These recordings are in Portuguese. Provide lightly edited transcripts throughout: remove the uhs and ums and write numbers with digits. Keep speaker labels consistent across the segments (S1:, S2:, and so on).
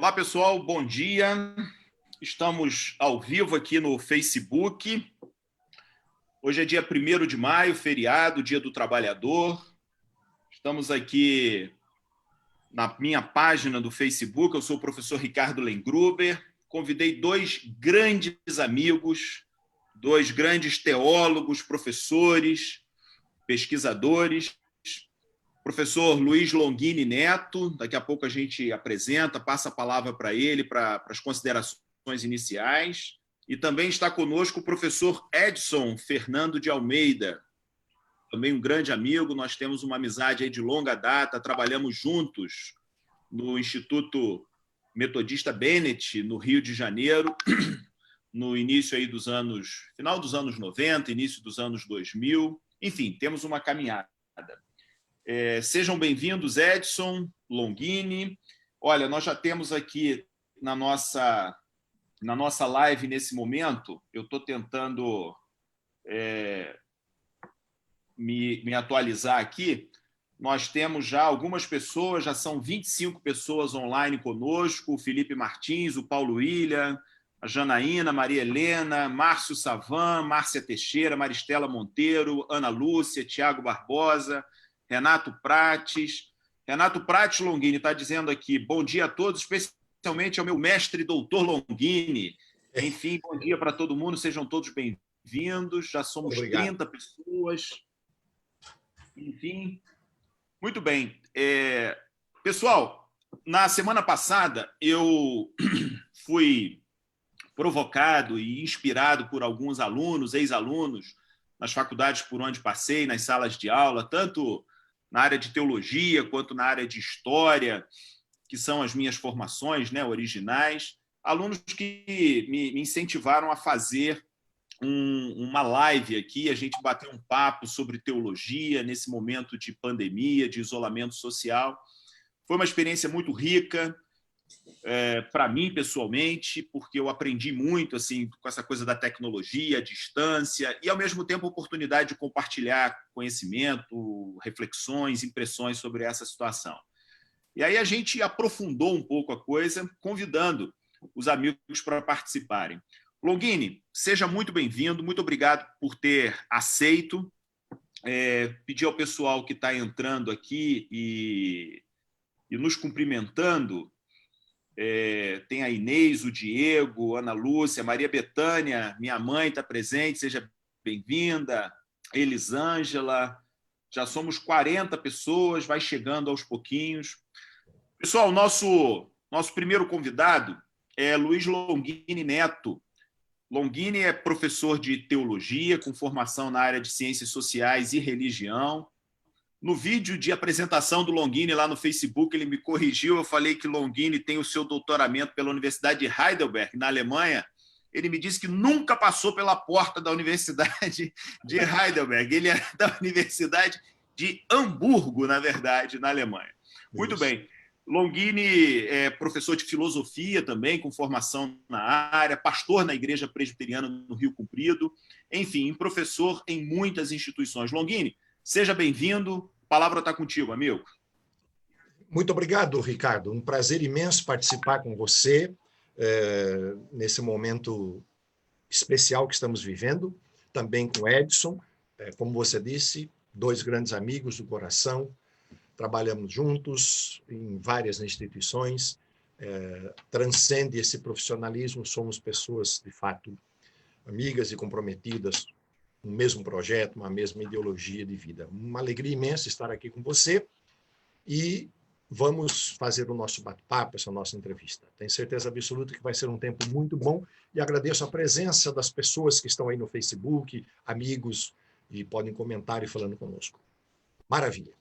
S1: Olá, pessoal, bom dia. Estamos ao vivo aqui no Facebook. Hoje é dia 1º de maio, feriado, Dia do Trabalhador. Estamos aqui na minha página do Facebook. Eu sou o professor Ricardo Lengruber. Convidei dois grandes amigos, dois grandes teólogos, professores, pesquisadores. Professor Luiz Longini Neto, daqui a pouco a gente apresenta, passa a palavra para ele, para as considerações iniciais. E também está conosco o professor Edson Fernando de Almeida, também um grande amigo, nós temos uma amizade aí de longa data, trabalhamos juntos no Instituto Metodista Bennett, no Rio de Janeiro, no início aí final dos anos 90, início dos anos 2000, enfim, temos uma caminhada. Sejam bem-vindos, Edson, Longini. Olha, nós já temos aqui na nossa live nesse momento, eu estou tentando me atualizar aqui, nós temos já algumas pessoas, já são 25 pessoas online conosco, o Felipe Martins, o Paulo William, a Janaína, Maria Helena, Márcio Savan, Márcia Teixeira, Maristela Monteiro, Ana Lúcia, Tiago Barbosa, Renato Prates. Renato Prates Longini está dizendo aqui, bom dia a todos, especialmente ao meu mestre doutor Longini. Enfim, bom dia para todo mundo, sejam todos bem-vindos, já somos Obrigado. 30 pessoas. Enfim, muito bem. Pessoal, na semana passada eu fui provocado e inspirado por alguns alunos, ex-alunos, nas faculdades por onde passei, nas salas de aula, tanto na área de teologia quanto na área de história, que são as minhas formações, né, originais, alunos que me incentivaram a fazer uma live aqui, a gente bater um papo sobre teologia nesse momento de pandemia, de isolamento social. Foi uma experiência muito rica, para mim, pessoalmente, porque eu aprendi muito assim, com essa coisa da tecnologia, a distância, e, ao mesmo tempo, a oportunidade de compartilhar conhecimento, reflexões, impressões sobre essa situação. E aí a gente aprofundou um pouco a coisa, convidando os amigos para participarem. Longini, seja muito bem-vindo, muito obrigado por ter aceito. Pedir ao pessoal que está entrando aqui e nos cumprimentando, tem a Inês, o Diego, Ana Lúcia, Maria Betânia, minha mãe está presente, seja bem-vinda, Elisângela, já somos 40 pessoas, vai chegando aos pouquinhos. Pessoal, nosso primeiro convidado é Luiz Longini Neto. Longini é professor de teologia, com formação na área de ciências sociais e religião. No vídeo de apresentação do Longini lá no Facebook, ele me corrigiu, eu falei que Longini tem o seu doutoramento pela Universidade de Heidelberg, na Alemanha. Ele me disse que nunca passou pela porta da Universidade de Heidelberg. Ele é da Universidade de Hamburgo, na verdade, na Alemanha. Muito bem. Longini é professor de filosofia também, com formação na área, pastor na Igreja Presbiteriana no Rio Comprido, enfim, professor em muitas instituições. Longini, seja bem-vindo, a palavra está contigo, amigo.
S2: Muito obrigado, Ricardo. Um prazer imenso participar com você nesse momento especial que estamos vivendo, também com Edson, como você disse, dois grandes amigos do coração, trabalhamos juntos em várias instituições, transcende esse profissionalismo, somos pessoas, de fato, amigas e comprometidas no mesmo projeto, uma mesma ideologia de vida. Uma alegria imensa estar aqui com você e vamos fazer o nosso bate-papo, essa nossa entrevista. Tenho certeza absoluta que vai ser um tempo muito bom e agradeço a presença das pessoas que estão aí no Facebook, amigos, e podem comentar e falando conosco. Maravilha.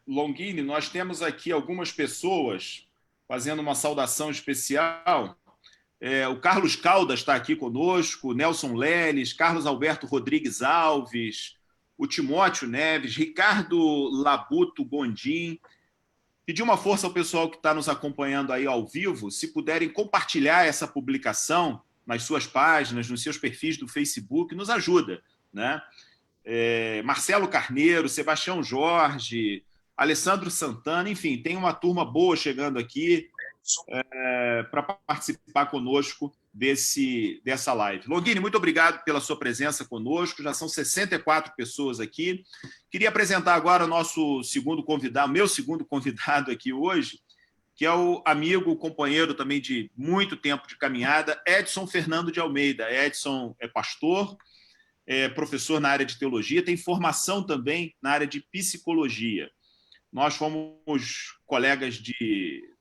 S1: Longini, nós temos aqui algumas pessoas fazendo uma saudação especial. O Carlos Caldas está aqui conosco, o Nelson Leles, Carlos Alberto Rodrigues Alves, o Timóteo Neves, Ricardo Labuto Gondim. Pedir uma força ao pessoal que está nos acompanhando aí ao vivo, se puderem compartilhar essa publicação nas suas páginas, nos seus perfis do Facebook, nos ajuda, né? Marcelo Carneiro, Sebastião Jorge, Alessandro Santana, enfim, tem uma turma boa chegando aqui para participar conosco dessa live. Longini, muito obrigado pela sua presença conosco, já são 64 pessoas aqui. Queria apresentar agora o nosso segundo convidado, meu segundo convidado aqui hoje, que é o amigo, companheiro também de muito tempo de caminhada, Edson Fernando de Almeida. Edson é pastor, é professor na área de teologia, tem formação também na área de psicologia. Nós fomos colegas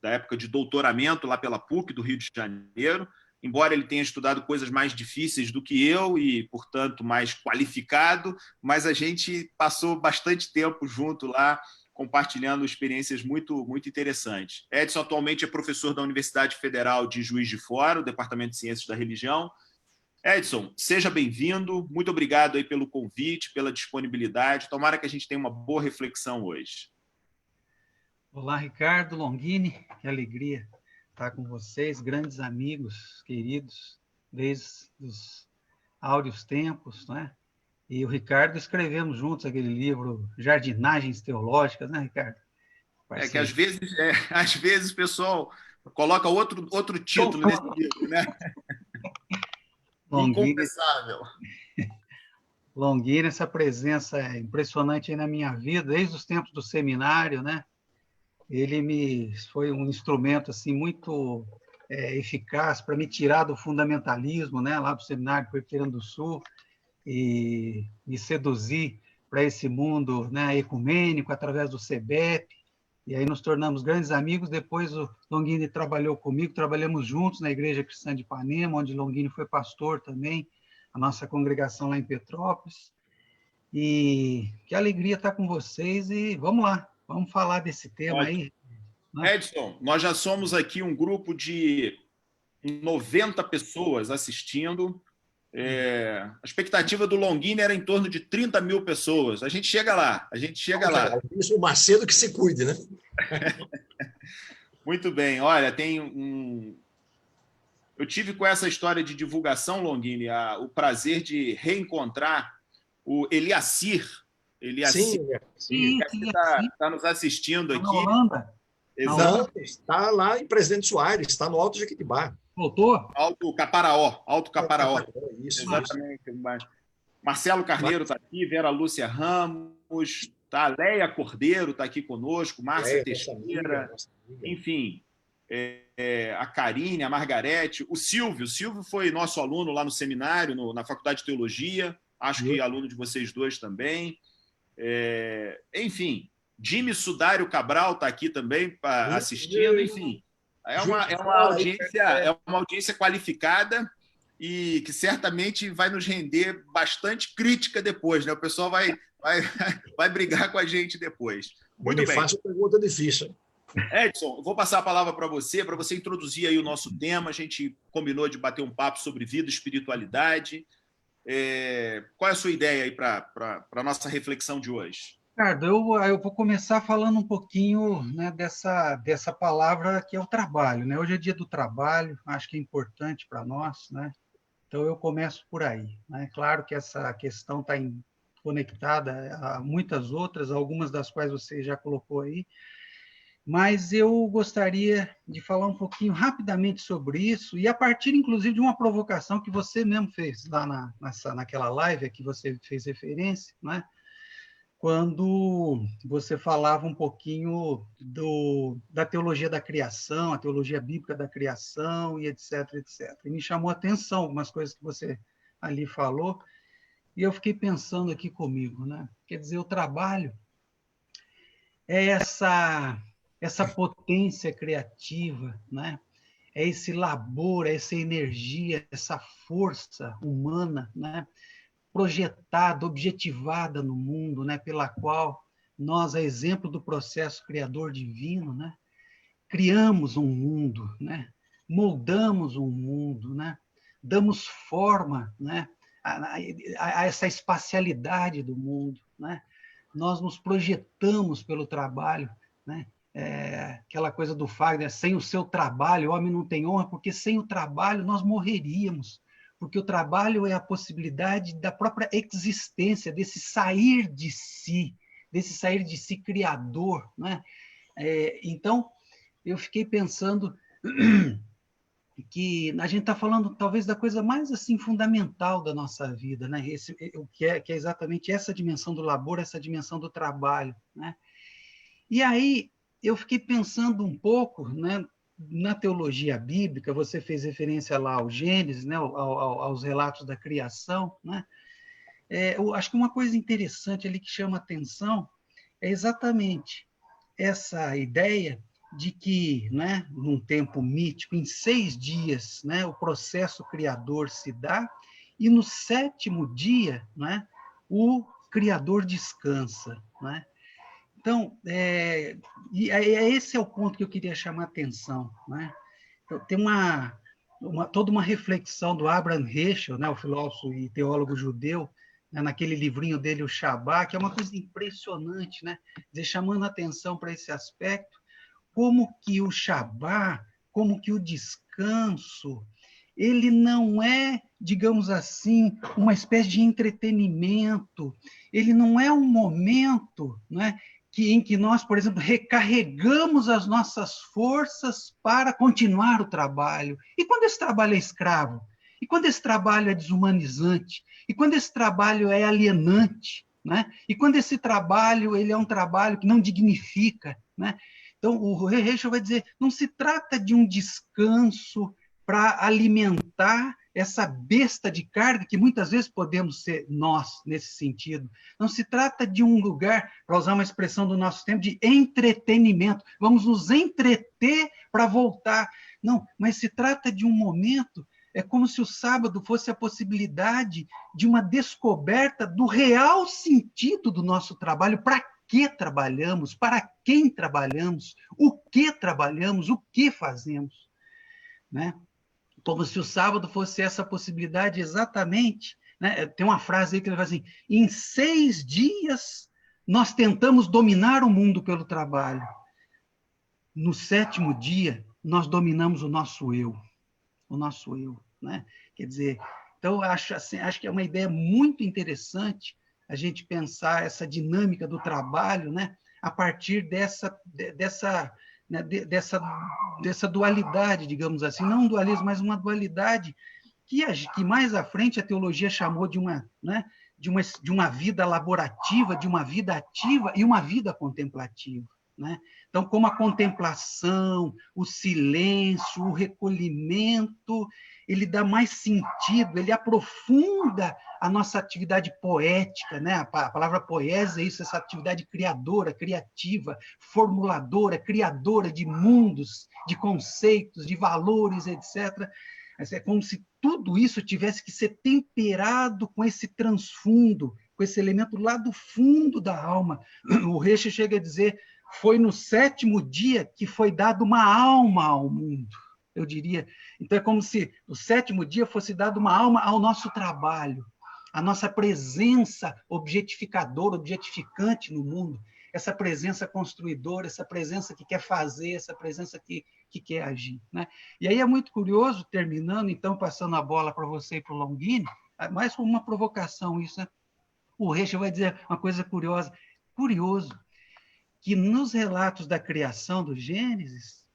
S1: da época de doutoramento lá pela PUC do Rio de Janeiro, embora ele tenha estudado coisas mais difíceis do que eu e, portanto, mais qualificado, mas a gente passou bastante tempo junto lá, compartilhando experiências muito, muito interessantes. Edson atualmente é professor da Universidade Federal de Juiz de Fora, o Departamento de Ciências da Religião. Edson, seja bem-vindo, muito obrigado aí pelo convite, pela disponibilidade, tomara que a gente tenha uma boa reflexão hoje.
S3: Olá, Ricardo, Longini, que alegria estar com vocês, grandes amigos, queridos, desde os áureos tempos, né? E o Ricardo escrevemos juntos aquele livro Jardinagens Teológicas, né, Ricardo?
S1: Que às vezes o pessoal coloca outro título nesse livro, né? Inconfessável.
S3: Longini, essa presença é impressionante aí na minha vida, desde os tempos do seminário, né? Ele foi um instrumento assim muito eficaz para me tirar do fundamentalismo, né, lá do seminário do Rio Grande do Sul, e me seduzir para esse mundo, né, ecumênico através do CEBEP, e aí nos tornamos grandes amigos. Depois o Longini trabalhou comigo, trabalhamos juntos na Igreja Cristã de Ipanema, onde Longini foi pastor também, a nossa congregação lá em Petrópolis. E que alegria estar com vocês, e vamos lá. Vamos falar desse tema aí.
S1: Né? Edson, nós já somos aqui um grupo de 90 pessoas assistindo. A expectativa do Longini era em torno de 30 mil pessoas. A gente chega lá,
S2: Isso, o Macedo que se cuide, né?
S1: Muito bem. Olha, eu tive com essa história de divulgação, Longini, o prazer de reencontrar o Eliacir.
S2: Sim,
S1: que está nos assistindo aqui.
S3: Na Holanda.
S2: Exato. Está lá em Presidente Soares, está no Alto Jequitibá.
S3: Voltou?
S1: Alto Caparaó.
S2: Isso,
S1: exatamente. Isso. Marcelo Carneiro está aqui, Vera Lúcia Ramos, tá? Leia Cordeiro está aqui conosco, Márcia Teixeira, enfim, a Karine, a Margarete, o Silvio. O Silvio foi nosso aluno lá no seminário, na Faculdade de Teologia, acho que aluno de vocês dois também. Enfim, Jimmy Sudário Cabral está aqui também assistindo, enfim. É uma audiência qualificada e que certamente vai nos render bastante crítica depois, né? O pessoal vai brigar com a gente depois.
S2: Muito bem. Faço pergunta difícil.
S1: Edson, eu vou passar a palavra para você introduzir aí o nosso tema. A gente combinou de bater um papo sobre vida e espiritualidade. Qual é a sua ideia aí para a nossa reflexão de hoje?
S3: Ricardo, eu vou começar falando um pouquinho, né, dessa palavra que é o trabalho, né? Hoje é dia do trabalho, acho que é importante para nós, né? Então eu começo por aí, né? Claro que essa questão está conectada a muitas outras, algumas das quais você já colocou aí, mas eu gostaria de falar um pouquinho rapidamente sobre isso, e a partir, inclusive, de uma provocação que você mesmo fez lá naquela live a que você fez referência, né? Quando você falava um pouquinho da teologia da criação, a teologia bíblica da criação, e etc, etc. E me chamou a atenção algumas coisas que você ali falou, e eu fiquei pensando aqui comigo, né? Quer dizer, o trabalho é essa potência criativa, né? É esse labor, é essa energia, essa força humana, né? Projetada, objetivada no mundo, né? Pela qual nós, a exemplo do processo criador divino, né? Criamos um mundo, né? Moldamos um mundo, né? Damos forma, né? a essa espacialidade do mundo, né? Nós nos projetamos pelo trabalho, né? Aquela coisa do Fagner, sem o seu trabalho o homem não tem honra, porque sem o trabalho nós morreríamos, porque o trabalho é a possibilidade da própria existência, desse sair de si, desse sair de si criador, né? Então, eu fiquei pensando que a gente está falando talvez da coisa mais assim fundamental da nossa vida, né? O que é exatamente essa dimensão do labor, essa dimensão do trabalho, né? E aí eu fiquei pensando um pouco, né, na teologia bíblica. Você fez referência lá ao Gênesis, né, aos relatos da criação, né? Eu acho que uma coisa interessante ali que chama atenção é exatamente essa ideia de que, né, num tempo mítico, em 6 dias, né, o processo criador se dá, e no 7º dia, né, o Criador descansa, né? Então, esse é o ponto que eu queria chamar a atenção, né? Então, tem toda uma reflexão do Abraham Heschel, né, o filósofo e teólogo judeu, né, naquele livrinho dele, o Shabá, que é uma coisa impressionante, né? Chamando a atenção para esse aspecto, como que o Shabá, como que o descanso, ele não é, digamos assim, uma espécie de entretenimento, ele não é um momento, né, em que nós, por exemplo, recarregamos as nossas forças para continuar o trabalho. E quando esse trabalho é escravo? E quando esse trabalho é desumanizante? E quando esse trabalho é alienante? Né? E quando esse trabalho ele é um trabalho que não dignifica? Né? Então, o Heschel vai dizer, não se trata de um descanso para alimentar essa besta de carga que muitas vezes podemos ser nós, nesse sentido. Não se trata de um lugar, para usar uma expressão do nosso tempo, de entretenimento. Vamos nos entreter para voltar. Não, mas se trata de um momento, é como se o sábado fosse a possibilidade de uma descoberta do real sentido do nosso trabalho. Para que trabalhamos? Para quem trabalhamos? O que fazemos? Né? Como se o sábado fosse essa possibilidade exatamente, né? Tem uma frase aí que ele fala assim, em 6 dias nós tentamos dominar o mundo pelo trabalho. No 7º dia, nós dominamos o nosso eu, né? Quer dizer, então acho que é uma ideia muito interessante a gente pensar essa dinâmica do trabalho, né? A partir dessa dualidade, digamos assim, não um dualismo, mas uma dualidade que mais à frente a teologia chamou de uma, né, de uma vida laborativa, de uma vida ativa e uma vida contemplativa. Né? Então, como a contemplação, o silêncio, o recolhimento, ele dá mais sentido, ele aprofunda a nossa atividade poética, né? A palavra poesia é isso, essa atividade criadora, criativa, formuladora, criadora de mundos, de conceitos, de valores, etc. É como se tudo isso tivesse que ser temperado com esse transfundo, com esse elemento lá do fundo da alma. O Reche chega a dizer, foi no 7º dia que foi dada uma alma ao mundo, eu diria. Então, é como se no 7º dia fosse dada uma alma ao nosso trabalho, a nossa presença objetificadora, objetificante no mundo, essa presença construidora, essa presença que quer fazer, essa presença que quer agir. Né? E aí é muito curioso, terminando, então, passando a bola para você e para o Longini, mais como uma provocação isso, né? O Reche vai dizer uma coisa curioso, que nos relatos da criação do Gênesis,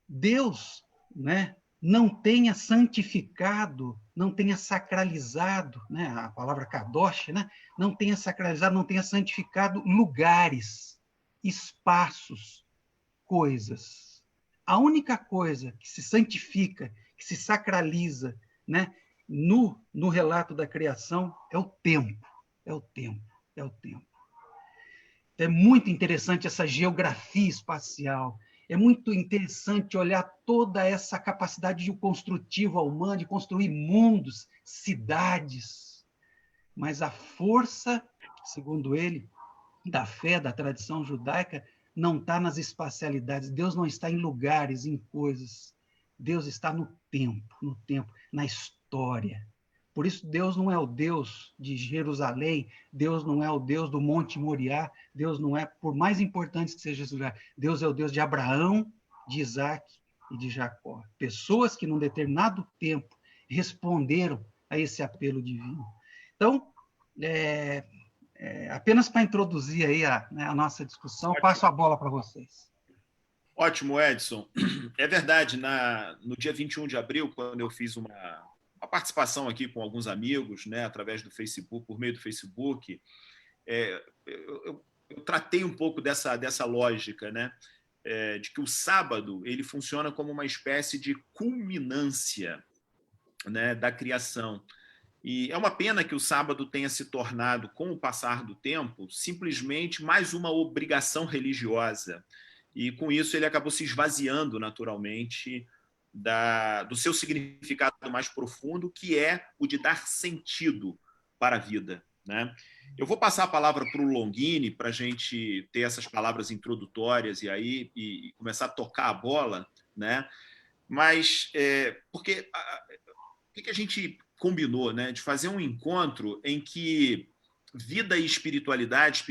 S3: Deus, né, não tenha santificado, não tenha sacralizado, né, a palavra kadosh, né, não tenha sacralizado, não tenha santificado lugares, espaços, coisas. A única coisa que se santifica, que se sacraliza, né, no relato da criação é o tempo, é o tempo, é o tempo. É muito interessante essa geografia espacial. É muito interessante olhar toda essa capacidade construtiva humana, de construir mundos, cidades. Mas a força, segundo ele, da fé, da tradição judaica, não está nas espacialidades. Deus não está em lugares, em coisas. Deus está no tempo, na história. Por isso, Deus não é o Deus de Jerusalém, Deus não é o Deus do Monte Moriá, Deus não é, por mais importante que seja esse lugar, Deus é o Deus de Abraão, de Isaac e de Jacó. Pessoas que, num determinado tempo, responderam a esse apelo divino. Então, apenas para introduzir aí a nossa discussão, passo a bola para vocês.
S1: Ótimo, Edson. É verdade, no dia 21 de abril, quando eu fiz uma participação aqui com alguns amigos, né, através do Facebook, por meio do Facebook, eu tratei um pouco dessa lógica, né, de que o sábado ele funciona como uma espécie de culminância, né, da criação. E é uma pena que o sábado tenha se tornado, com o passar do tempo, simplesmente mais uma obrigação religiosa. E, com isso, ele acabou se esvaziando naturalmente do seu significado mais profundo, que é o de dar sentido para a vida, né? Eu vou passar a palavra para o Longini, para a gente ter essas palavras introdutórias e começar a tocar a bola, né? Mas, porque o que a gente combinou, né? De fazer um encontro em que vida e espiritualidade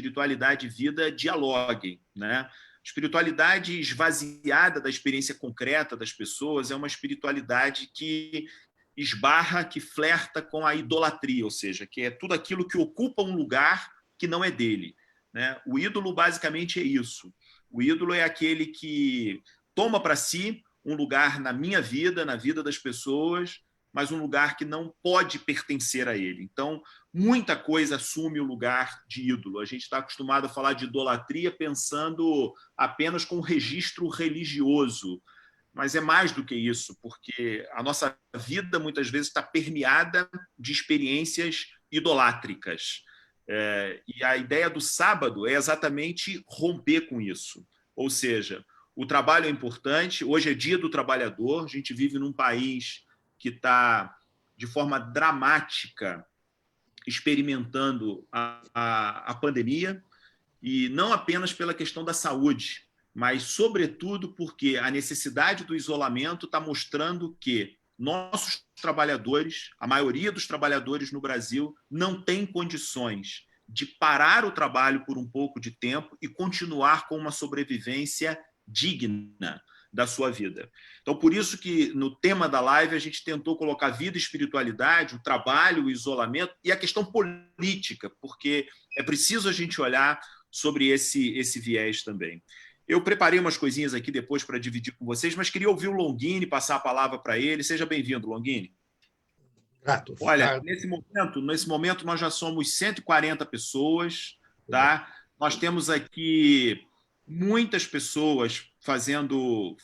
S1: e vida dialoguem, né? Espiritualidade esvaziada da experiência concreta das pessoas é uma espiritualidade que esbarra, que flerta com a idolatria, ou seja, que é tudo aquilo que ocupa um lugar que não é dele, né? O ídolo basicamente é isso. O ídolo é aquele que toma para si um lugar na minha vida, na vida das pessoas, mas um lugar que não pode pertencer a ele. Então, muita coisa assume o lugar de ídolo. A gente está acostumado a falar de idolatria pensando apenas com um registro religioso, mas é mais do que isso, porque a nossa vida muitas vezes está permeada de experiências idolátricas. E a ideia do sábado é exatamente romper com isso. Ou seja, o trabalho é importante, hoje é dia do trabalhador, a gente vive num país que está, de forma dramática, experimentando a pandemia, e não apenas pela questão da saúde, mas, sobretudo, porque a necessidade do isolamento está mostrando que nossos trabalhadores, a maioria dos trabalhadores no Brasil, não tem condições de parar o trabalho por um pouco de tempo e continuar com uma sobrevivência digna da sua vida. Então, por isso que no tema da live a gente tentou colocar vida e espiritualidade, o trabalho, o isolamento e a questão política, porque é preciso a gente olhar sobre esse viés também. Eu preparei umas coisinhas aqui depois para dividir com vocês, mas queria ouvir o Longini, passar a palavra para ele. Seja bem-vindo, Longini.
S2: Grato.
S1: Olha, nesse momento nós já somos 140 pessoas, tá? Nós temos aqui muitas pessoas fazendo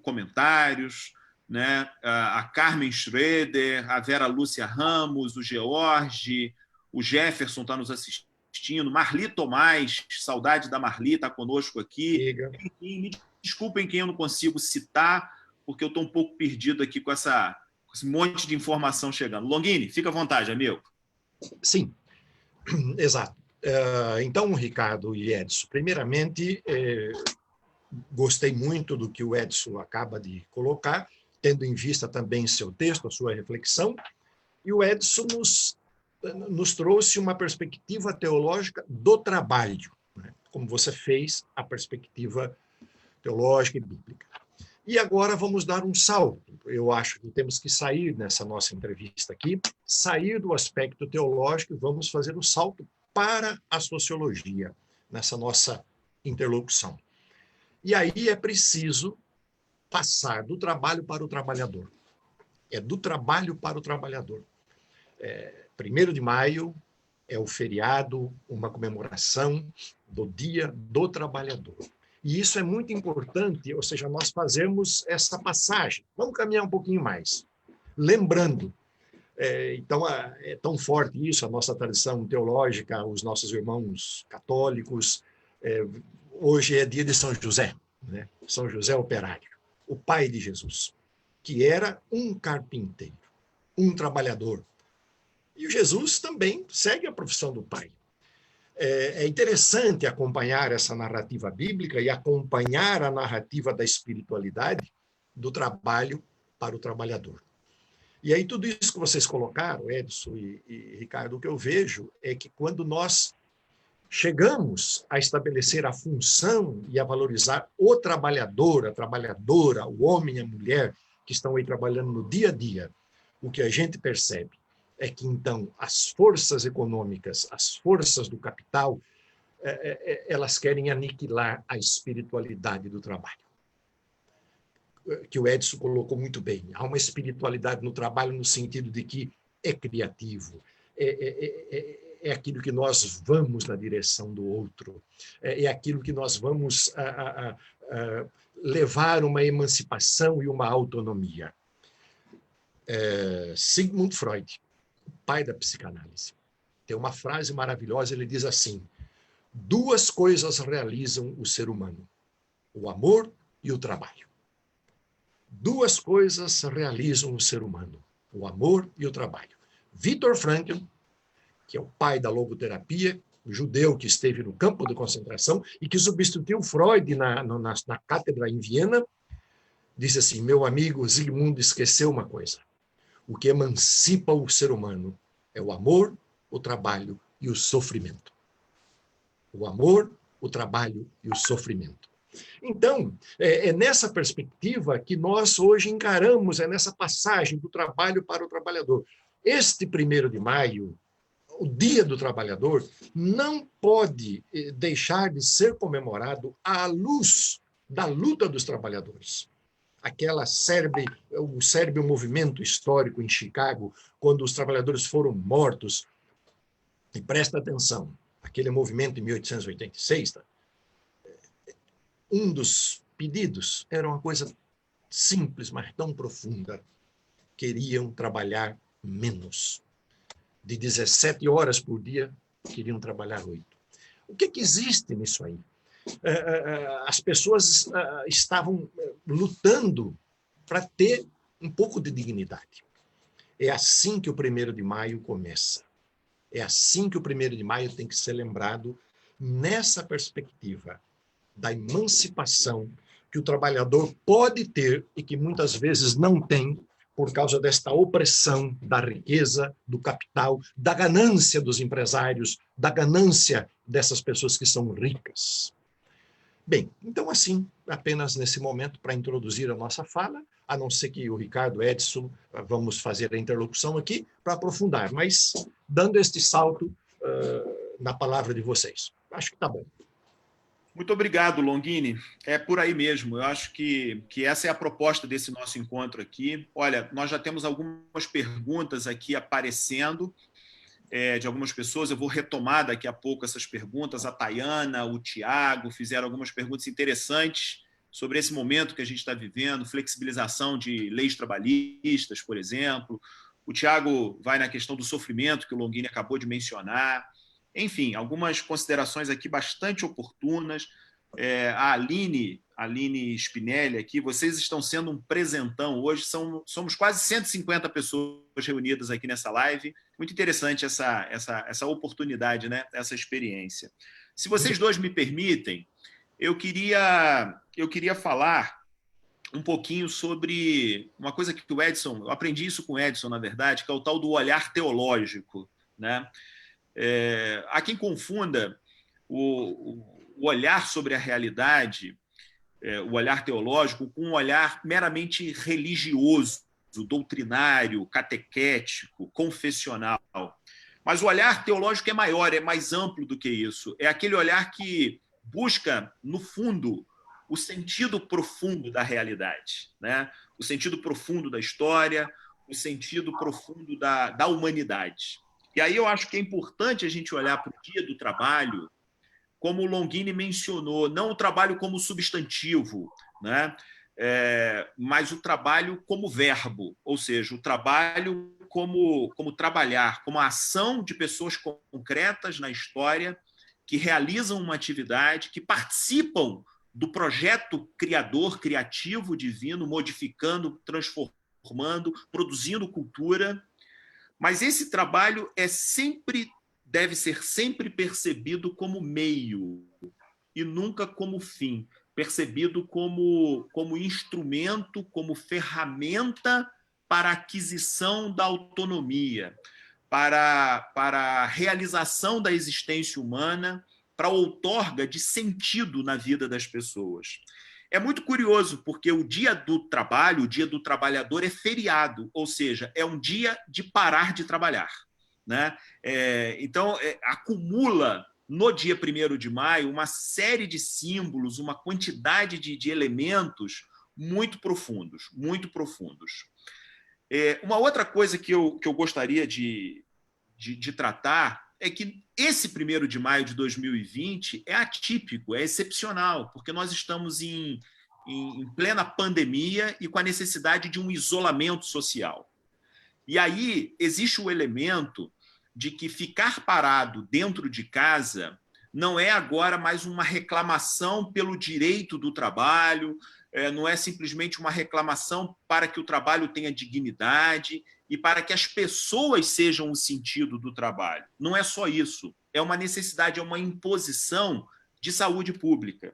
S1: comentários, né? A Carmen Schroeder, a Vera Lúcia Ramos, o George, o Jefferson está nos assistindo, Marli Tomás, saudade da Marli, está conosco aqui. Enfim, me desculpem quem eu não consigo citar, porque eu estou um pouco perdido aqui com esse monte de informação chegando. Longini, fica à vontade, amigo.
S2: Sim, exato. Então, Ricardo e Edson, primeiramente, gostei muito do que o Edson acaba de colocar, tendo em vista também seu texto, a sua reflexão, e o Edson nos trouxe uma perspectiva teológica do trabalho, né? Como você fez a perspectiva teológica e bíblica. E agora vamos dar um salto. Eu acho que temos que sair nessa nossa entrevista aqui, sair do aspecto teológico e vamos fazer o salto para a sociologia, nessa nossa interlocução. E aí é preciso passar do trabalho para o trabalhador. É do trabalho para o trabalhador. 1º de maio é o feriado, uma comemoração do Dia do Trabalhador. E isso é muito importante, ou seja, nós fazemos essa passagem. Vamos caminhar um pouquinho mais. Lembrando, então é tão forte isso, a nossa tradição teológica, os nossos irmãos católicos. Hoje é dia de São José, né? São José operário, o pai de Jesus, que era um carpinteiro, um trabalhador. E o Jesus também segue a profissão do pai. É interessante acompanhar essa narrativa bíblica e acompanhar a narrativa da espiritualidade do trabalho para o trabalhador. E aí tudo isso que vocês colocaram, Edson e Ricardo, o que eu vejo é que quando nós chegamos a estabelecer a função e a valorizar o trabalhador, a trabalhadora, o homem e a mulher que estão aí trabalhando no dia a dia, o que a gente percebe é que, então, as forças econômicas, as forças do capital, elas querem aniquilar a espiritualidade do trabalho. Que o Edson colocou muito bem. Há uma espiritualidade no trabalho no sentido de que é criativo, é aquilo que nós vamos na direção do outro, é aquilo que nós vamos levar uma emancipação e uma autonomia. Sigmund Freud, o pai da psicanálise, tem uma frase maravilhosa, ele diz assim: duas coisas realizam o ser humano, o amor e o trabalho. Duas coisas realizam o ser humano, o amor e o trabalho. Viktor Frankl, que é o pai da logoterapia, o judeu que esteve no campo de concentração e que substituiu Freud na cátedra em Viena, disse assim: meu amigo Zygmunt esqueceu uma coisa. O que emancipa o ser humano é o amor, o trabalho e o sofrimento. O amor, o trabalho e o sofrimento. Então, é nessa perspectiva que nós hoje encaramos, é nessa passagem do trabalho para o trabalhador. Este 1º de maio, o Dia do Trabalhador, não pode deixar de ser comemorado à luz da luta dos trabalhadores. O célebre movimento histórico em Chicago, quando os trabalhadores foram mortos, e presta atenção, aquele movimento em 1886, tá? Um dos pedidos era uma coisa simples, mas tão profunda. Queriam trabalhar menos. De 17 horas por dia, queriam trabalhar 8. O que existe nisso aí? As pessoas estavam lutando para ter um pouco de dignidade. É assim que o 1º de maio começa. É assim que o 1º de maio tem que ser lembrado, nessa perspectiva da emancipação que o trabalhador pode ter e que muitas vezes não tem por causa desta opressão da riqueza, do capital, da ganância dos empresários, da ganância dessas pessoas que são ricas. Bem, então assim, apenas nesse momento para introduzir a nossa fala, a não ser que o Ricardo, Edson, vamos fazer a interlocução aqui para aprofundar, mas dando este salto na palavra de vocês. Acho que está bom.
S1: Muito obrigado, Longini. É por aí mesmo. Eu acho que essa é a proposta desse nosso encontro aqui. Olha, nós já temos algumas perguntas aqui aparecendo de algumas pessoas. Eu vou retomar daqui a pouco essas perguntas. A Tayana, o Tiago fizeram algumas perguntas interessantes sobre esse momento que a gente está vivendo, flexibilização de leis trabalhistas, por exemplo. O Tiago vai na questão do sofrimento, que o Longini acabou de mencionar. Enfim, algumas considerações aqui bastante oportunas. A Aline Spinelli aqui, vocês estão sendo um presentão hoje, somos quase 150 pessoas reunidas aqui nessa live. Muito interessante essa oportunidade, né? Essa experiência. Se vocês dois me permitem, eu queria falar um pouquinho sobre uma coisa que o Edson, eu aprendi isso com o Edson, na verdade, que é o tal do olhar teológico, né? Há quem confunda o olhar sobre a realidade, o olhar teológico, com um olhar meramente religioso, doutrinário, catequético, confessional. Mas o olhar teológico é maior, é mais amplo do que isso. É aquele olhar que busca, no fundo, o sentido profundo da realidade, né? O sentido profundo da história, o sentido profundo da humanidade. E aí eu acho que é importante a gente olhar para o Dia do Trabalho, como o Longini mencionou, não o trabalho como substantivo, né? Mas o trabalho como verbo, ou seja, o trabalho como trabalhar, como a ação de pessoas concretas na história que realizam uma atividade, que participam do projeto criador, criativo, divino, modificando, transformando, produzindo cultura. Mas esse trabalho deve ser sempre percebido como meio e nunca como fim, percebido como instrumento, como ferramenta para a aquisição da autonomia, para a realização da existência humana, para a outorga de sentido na vida das pessoas. É muito curioso, porque o dia do trabalho, o dia do trabalhador é feriado, ou seja, é um dia de parar de trabalhar, né? Então, acumula no dia 1º de maio uma série de símbolos, uma quantidade de elementos muito profundos, muito profundos. Uma outra coisa que eu gostaria de tratar é que esse 1º de maio de 2020 é atípico, é excepcional, porque nós estamos em plena pandemia e com a necessidade de um isolamento social. E aí existe o elemento de que ficar parado dentro de casa não é agora mais uma reclamação pelo direito do trabalho, não é simplesmente uma reclamação para que o trabalho tenha dignidade e para que as pessoas sejam o sentido do trabalho. Não é só isso. É uma necessidade, é uma imposição de saúde pública.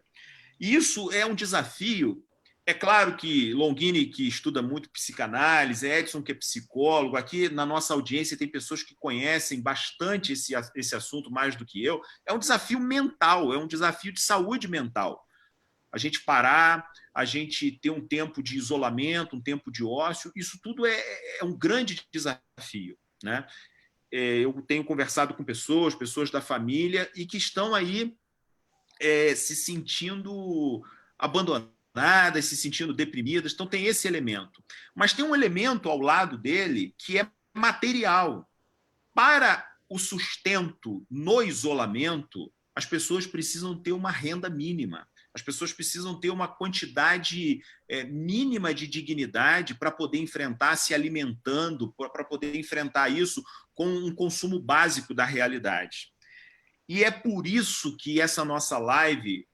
S1: E isso é um desafio. É claro que Longini, que estuda muito psicanálise, Edson, que é psicólogo, aqui na nossa audiência tem pessoas que conhecem bastante esse assunto mais do que eu. É um desafio mental, é um desafio de saúde mental. A gente parar, a gente ter um tempo de isolamento, um tempo de ócio, isso tudo é um grande desafio, né? Eu tenho conversado com pessoas da família, e que estão aí se sentindo abandonadas, se sentindo deprimidas. Então tem esse elemento. Mas tem um elemento ao lado dele que é material. Para o sustento no isolamento, as pessoas precisam ter uma renda mínima. As pessoas precisam ter uma quantidade mínima de dignidade para poder enfrentar, se alimentando, para poder enfrentar isso com um consumo básico da realidade. E é por isso que essa nossa live,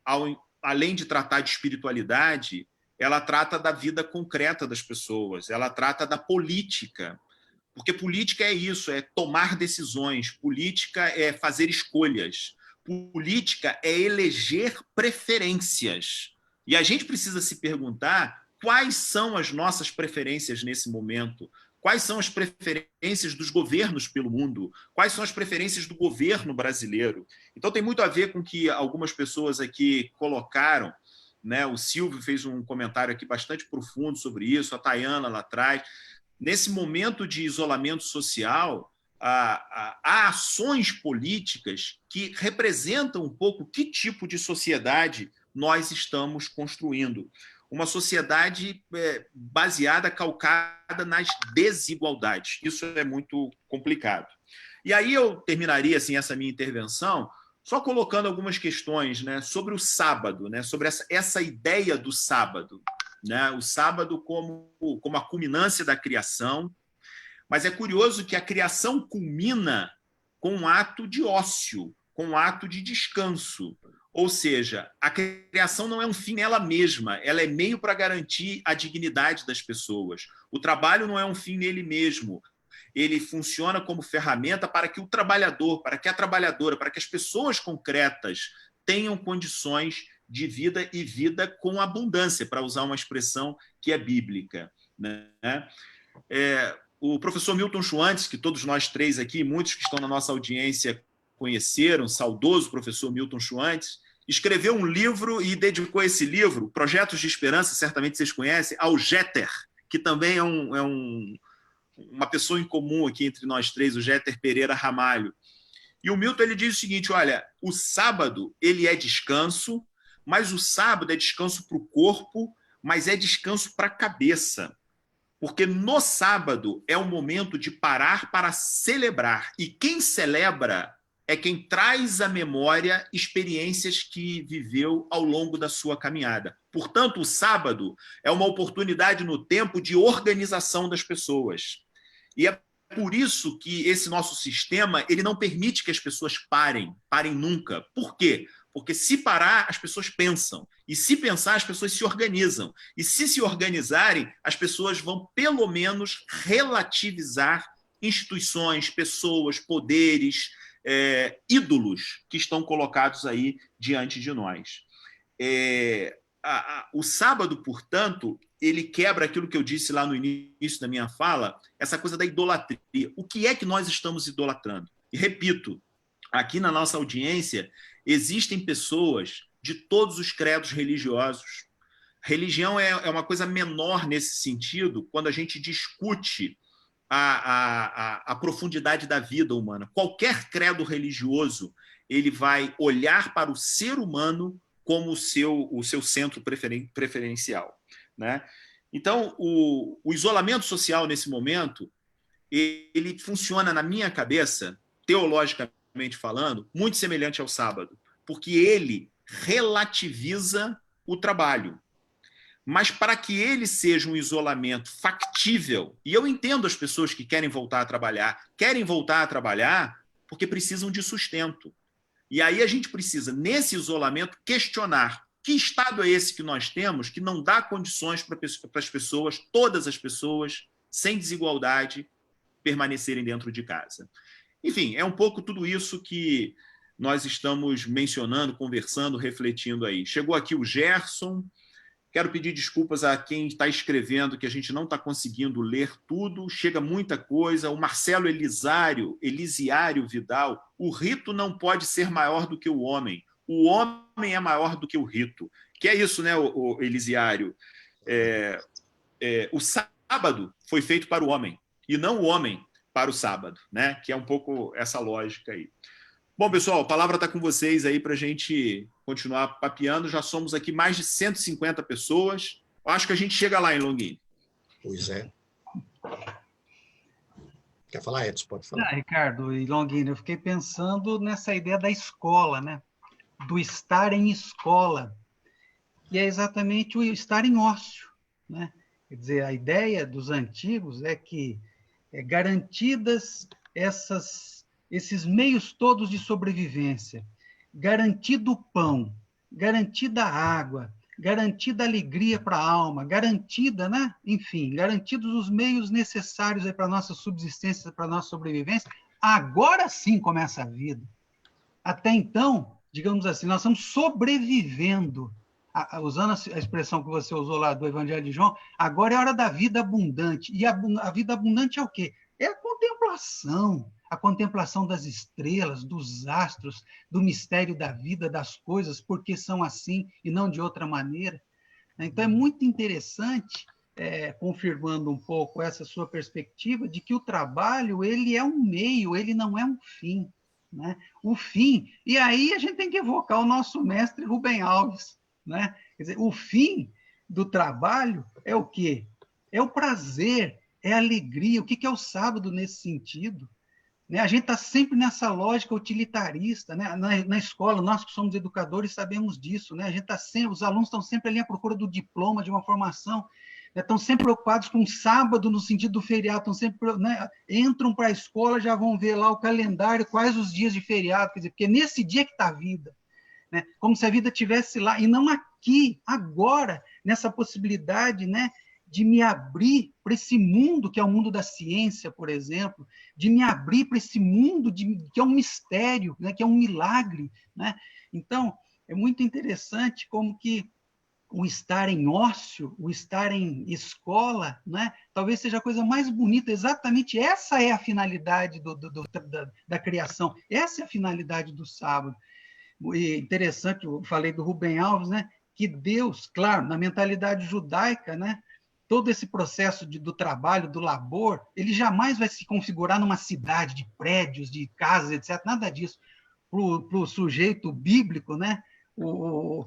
S1: além de tratar de espiritualidade, ela trata da vida concreta das pessoas, ela trata da política. Porque política é isso, é tomar decisões, política é fazer escolhas. Política é eleger preferências. E a gente precisa se perguntar quais são as nossas preferências nesse momento, quais são as preferências dos governos pelo mundo, quais são as preferências do governo brasileiro. Então tem muito a ver com o que algumas pessoas aqui colocaram, né? O Silvio fez um comentário aqui bastante profundo sobre isso, a Tayana lá atrás. Nesse momento de isolamento social, há ações políticas que representam um pouco que tipo de sociedade nós estamos construindo. Uma sociedade baseada, calcada nas desigualdades. Isso é muito complicado. E aí eu terminaria assim, essa minha intervenção só colocando algumas questões, né, sobre o sábado, né, sobre essa ideia do sábado. Né, o sábado como a culminância da criação. Mas é curioso que a criação culmina com um ato de ócio, com um ato de descanso. Ou seja, a criação não é um fim nela mesma, ela é meio para garantir a dignidade das pessoas. O trabalho não é um fim nele mesmo. Ele funciona como ferramenta para que o trabalhador, para que a trabalhadora, para que as pessoas concretas tenham condições de vida e vida com abundância, para usar uma expressão que é bíblica. Né? O professor Milton Schwantz, que todos nós três aqui, muitos que estão na nossa audiência conheceram, saudoso professor Milton Schwantz, escreveu um livro e dedicou esse livro, Projetos de Esperança, certamente vocês conhecem, ao Jeter, que também é uma pessoa em comum aqui entre nós três, o Jeter Pereira Ramalho. E o Milton ele diz o seguinte, olha, o sábado ele é descanso, mas o sábado é descanso para o corpo, mas é descanso para a cabeça. Porque no sábado é o momento de parar para celebrar. E quem celebra é quem traz à memória experiências que viveu ao longo da sua caminhada. Portanto, o sábado é uma oportunidade no tempo de organização das pessoas. E é por isso que esse nosso sistema ele não permite que as pessoas parem nunca. Por quê? Porque se parar, as pessoas pensam. E se pensar, as pessoas se organizam. E se organizarem, as pessoas vão, pelo menos, relativizar instituições, pessoas, poderes, ídolos que estão colocados aí diante de nós. O sábado, portanto, ele quebra aquilo que eu disse lá no início da minha fala, essa coisa da idolatria. O que é que nós estamos idolatrando? E repito, aqui na nossa audiência, existem pessoas de todos os credos religiosos. Religião é uma coisa menor nesse sentido quando a gente discute a profundidade da vida humana. Qualquer credo religioso ele vai olhar para o ser humano como o seu centro preferencial, né? Então, o isolamento social nesse momento ele funciona na minha cabeça, teologicamente falando, muito semelhante ao sábado, porque ele relativiza o trabalho. Mas para que ele seja um isolamento factível, e eu entendo as pessoas que querem voltar a trabalhar porque precisam de sustento. E aí a gente precisa, nesse isolamento, questionar que estado é esse que nós temos que não dá condições para as pessoas, todas as pessoas, sem desigualdade, permanecerem dentro de casa. Enfim, é um pouco tudo isso que nós estamos mencionando, conversando, refletindo aí. Chegou aqui o Gerson. Quero pedir desculpas a quem está escrevendo, que a gente não está conseguindo ler tudo, chega muita coisa. O Marcelo Elisiário Vidal, o rito não pode ser maior do que o homem é maior do que o rito. Que é isso, né, o Elisiário? O sábado foi feito para o homem, e não o homem para o sábado, né? Que é um pouco essa lógica aí. Bom, pessoal, a palavra está com vocês aí para a gente continuar papeando. Já somos aqui mais de 150 pessoas. Acho que a gente chega lá, hein, Longini?
S2: Pois é. Quer falar, Edson? Pode falar.
S3: Ricardo e Longini, eu fiquei pensando nessa ideia da escola, né? Do estar em escola. E é exatamente o estar em ócio, né? Quer dizer, a ideia dos antigos é que garantidas esses meios todos de sobrevivência, garantido o pão, garantida a água, garantida a alegria para a alma, garantida, né? Enfim, garantidos os meios necessários para a nossa subsistência, para a nossa sobrevivência, agora sim começa a vida. Até então, digamos assim, nós estamos sobrevivendo. Usando a expressão que você usou lá do Evangelho de João, agora é a hora da vida abundante. E a vida abundante é o quê? É a contemplação das estrelas, dos astros, do mistério da vida, das coisas, porque são assim e não de outra maneira. Então, é muito interessante, confirmando um pouco essa sua perspectiva, de que o trabalho ele é um meio, ele não é um fim. Né? O fim, e aí a gente tem que evocar o nosso mestre Rubem Alves, né? Quer dizer, o fim do trabalho é o quê? É o prazer, é a alegria. O que é o sábado nesse sentido? Né? A gente está sempre nessa lógica utilitarista, né? Na escola, nós que somos educadores sabemos disso, né? A gente tá sempre, os alunos estão sempre ali à procura do diploma, de uma formação, né? Estão sempre preocupados com o sábado no sentido do feriado, estão sempre, né? Entram para a escola, já vão ver lá o calendário, quais os dias de feriado, quer dizer, porque nesse dia que está a vida. Né? Como se a vida estivesse lá, e não aqui, agora, nessa possibilidade, né, de me abrir para esse mundo que é o mundo da ciência, por exemplo, de me abrir para esse mundo que é um mistério, né, que é um milagre. Né? Então, é muito interessante como que o estar em ócio, o estar em escola, né, talvez seja a coisa mais bonita, exatamente essa é a finalidade da criação, essa é a finalidade do sábado. E interessante, eu falei do Rubem Alves, né? Que Deus, claro, na mentalidade judaica, né? Todo esse processo do trabalho, do labor, ele jamais vai se configurar numa cidade de prédios, de casas, etc. Nada disso. Para o sujeito bíblico, né?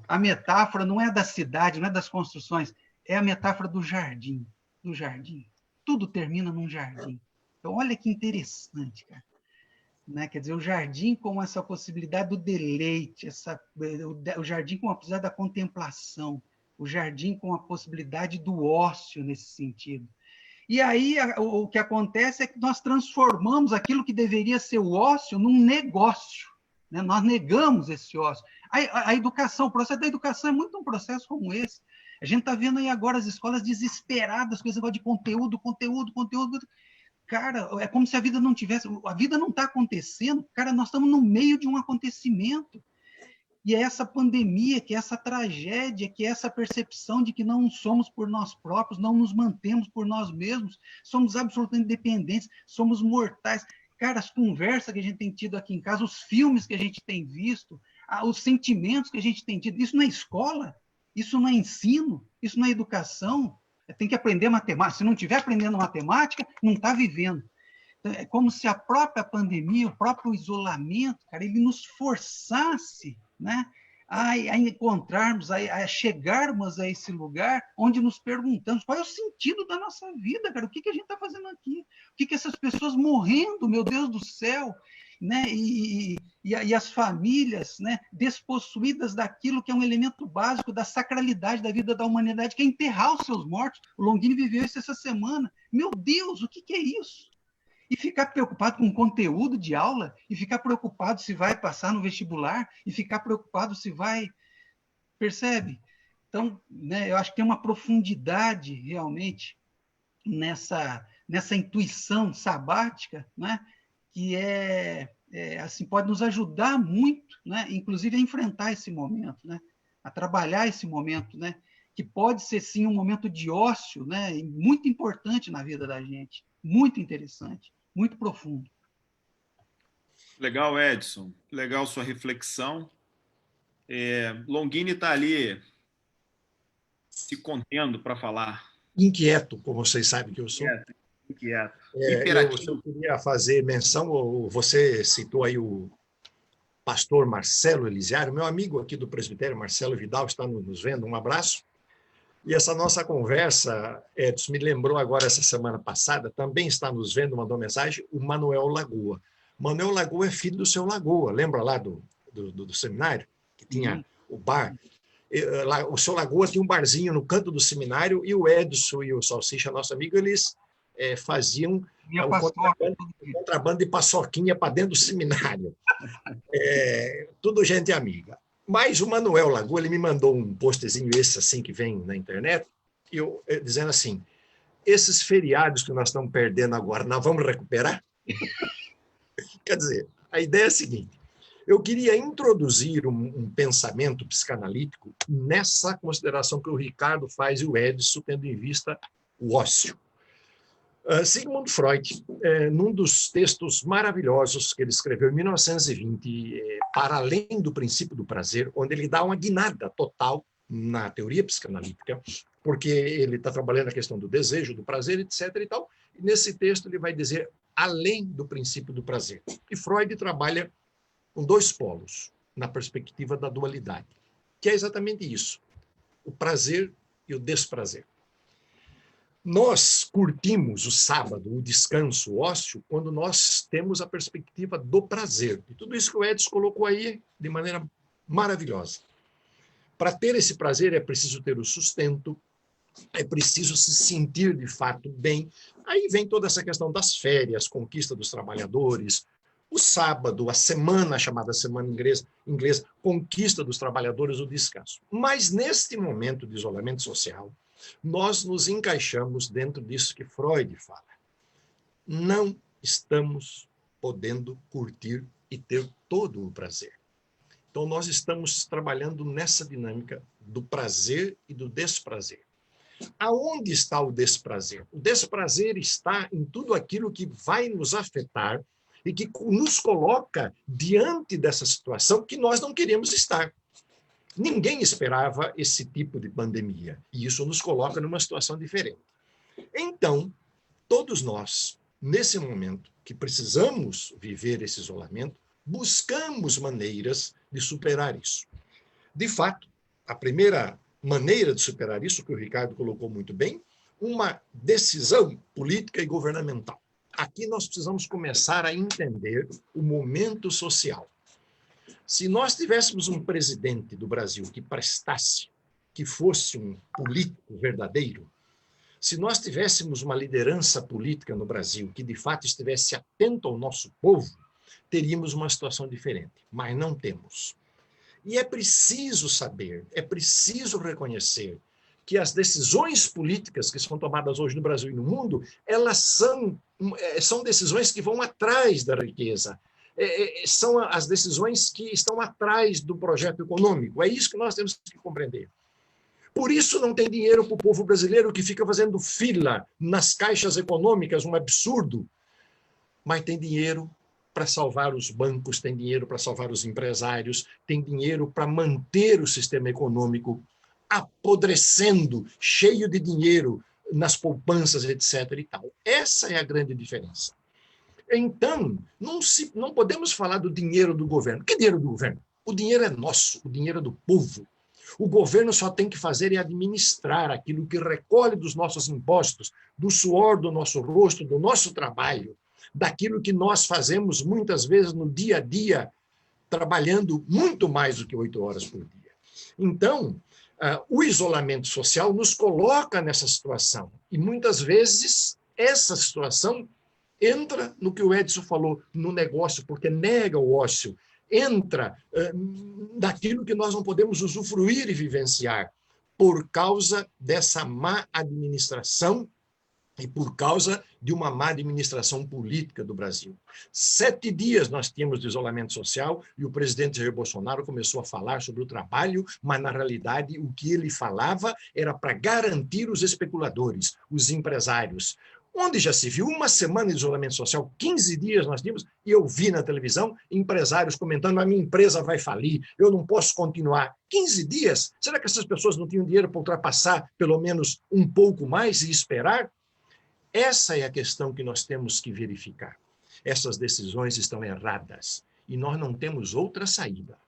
S3: A metáfora não é da cidade, não é das construções, é a metáfora do jardim. Do jardim. Tudo termina num jardim. Então, olha que interessante, cara. Né? Quer dizer, o jardim com essa possibilidade do deleite, o jardim com a possibilidade da contemplação, o jardim com a possibilidade do ócio nesse sentido. E aí o que acontece é que nós transformamos aquilo que deveria ser o ócio num negócio. Né? Nós negamos esse ócio. A educação, o processo da educação é muito um processo como esse. A gente está vendo aí agora as escolas desesperadas com esse negócio de conteúdo. Cara, é como se a vida não tivesse... A vida não está acontecendo. Cara, nós estamos no meio de um acontecimento. E é essa pandemia, que é essa tragédia, que é essa percepção de que não somos por nós próprios, não nos mantemos por nós mesmos, somos absolutamente dependentes, somos mortais. Cara, as conversas que a gente tem tido aqui em casa, os filmes que a gente tem visto, os sentimentos que a gente tem tido, isso não é escola? Isso não é ensino, isso não é educação. Tem que aprender matemática. Se não estiver aprendendo matemática, não está vivendo. Então, é como se a própria pandemia, o próprio isolamento, cara, ele nos forçasse, né, a encontrarmos, a chegarmos a esse lugar onde nos perguntamos qual é o sentido da nossa vida, cara? O que a gente está fazendo aqui? O que essas pessoas morrendo, meu Deus do céu, né? E as famílias, né, despossuídas daquilo que é um elemento básico da sacralidade da vida da humanidade, que é enterrar os seus mortos. O Longini viveu isso essa semana. Meu Deus, o que é isso? E ficar preocupado com o conteúdo de aula, e ficar preocupado se vai passar no vestibular, e ficar preocupado se vai... Percebe? Então, né, eu acho que tem uma profundidade, realmente, nessa intuição sabática, né, que assim, pode nos ajudar muito, né, inclusive a enfrentar esse momento, né, a trabalhar esse momento, né, que pode ser, sim, um momento de ócio, né, muito importante na vida da gente, muito interessante, muito profundo.
S1: Legal, Edson. Legal sua reflexão. Longini está ali se contendo para falar.
S2: Inquieto, como vocês sabem que eu sou.
S1: Inquieto.
S2: Eu só queria fazer menção, você citou aí o pastor Marcelo Elisiário, meu amigo aqui do presbitério, Marcelo Vidal, está nos vendo, um abraço. E essa nossa conversa, Edson, me lembrou agora, essa semana passada, também está nos vendo, mandou mensagem, o Manuel Lagoa. Manuel Lagoa é filho do seu Lagoa, lembra lá do seminário? Que tinha o bar. O seu Lagoa tinha um barzinho no canto do seminário, e o Edson e o Salsicha, nosso amigo, eles faziam o contrabando de paçoquinha para dentro do seminário. Tudo gente amiga. Mas o Manuel Lagoa, ele me mandou um postzinho esse assim que vem na internet, dizendo assim, esses feriados que nós estamos perdendo agora, nós vamos recuperar? Quer dizer, a ideia é a seguinte, eu queria introduzir um pensamento psicanalítico nessa consideração que o Ricardo faz e o Edson, tendo em vista o ócio. Sigmund Freud, num dos textos maravilhosos que ele escreveu em 1920, Para Além do Princípio do Prazer, onde ele dá uma guinada total na teoria psicanalítica, porque ele está trabalhando a questão do desejo, do prazer, etc. e tal, e nesse texto ele vai dizer além do princípio do prazer. E Freud trabalha com dois polos, na perspectiva da dualidade, que é exatamente isso, o prazer e o desprazer. Nós curtimos o sábado, o descanso, o ócio, quando nós temos a perspectiva do prazer. E tudo isso que o Edson colocou aí de maneira maravilhosa. Para ter esse prazer é preciso ter o sustento, é preciso se sentir de fato bem. Aí vem toda essa questão das férias, conquista dos trabalhadores, o sábado, a semana chamada semana inglesa, conquista dos trabalhadores, o descanso. Mas neste momento de isolamento social, nós nos encaixamos dentro disso que Freud fala. Não estamos podendo curtir e ter todo o prazer. Então, nós estamos trabalhando nessa dinâmica do prazer e do desprazer. Aonde está o desprazer? O desprazer está em tudo aquilo que vai nos afetar e que nos coloca diante dessa situação que nós não queremos estar. Ninguém esperava esse tipo de pandemia, e isso nos coloca numa situação diferente. Então, todos nós, nesse momento que precisamos viver esse isolamento, buscamos maneiras de superar isso. De fato, a primeira maneira de superar isso, que o Ricardo colocou muito bem, uma decisão política e governamental. Aqui nós precisamos começar a entender o momento social. Se nós tivéssemos um presidente do Brasil que prestasse, que fosse um político verdadeiro, se nós tivéssemos uma liderança política no Brasil que de fato estivesse atento ao nosso povo, teríamos uma situação diferente, mas não temos. E é preciso saber, é preciso reconhecer que as decisões políticas que são tomadas hoje no Brasil e no mundo, elas são decisões que vão atrás da riqueza, são as decisões que estão atrás do projeto econômico. É isso que nós temos que compreender. Por isso não tem dinheiro para o povo brasileiro que fica fazendo fila nas caixas econômicas, um absurdo. Mas tem dinheiro para salvar os bancos, tem dinheiro para salvar os empresários, tem dinheiro para manter o sistema econômico apodrecendo, cheio de dinheiro nas poupanças, etc. e tal. Essa é a grande diferença. Então, não podemos falar do dinheiro do governo. Que dinheiro do governo? O dinheiro é nosso, o dinheiro é do povo. O governo só tem que fazer é administrar aquilo que recolhe dos nossos impostos, do suor do nosso rosto, do nosso trabalho, daquilo que nós fazemos muitas vezes no dia a dia, trabalhando muito mais do que 8 horas por dia. Então, o isolamento social nos coloca nessa situação. E muitas vezes essa situação entra no que o Edson falou, no negócio, porque nega o ócio, entra daquilo que nós não podemos usufruir e vivenciar, por causa dessa má administração e por causa de uma má administração política do Brasil. 7 dias nós tínhamos de isolamento social e o presidente Jair Bolsonaro começou a falar sobre o trabalho, mas, na realidade, o que ele falava era para garantir os especuladores, os empresários. Onde já se viu uma semana de isolamento social, 15 dias nós tínhamos, e eu vi na televisão empresários comentando: a minha empresa vai falir, eu não posso continuar. 15 dias? Será que essas pessoas não tinham dinheiro para ultrapassar pelo menos um pouco mais e esperar? Essa é a questão que nós temos que verificar. Essas decisões estão erradas e nós não temos outra saída.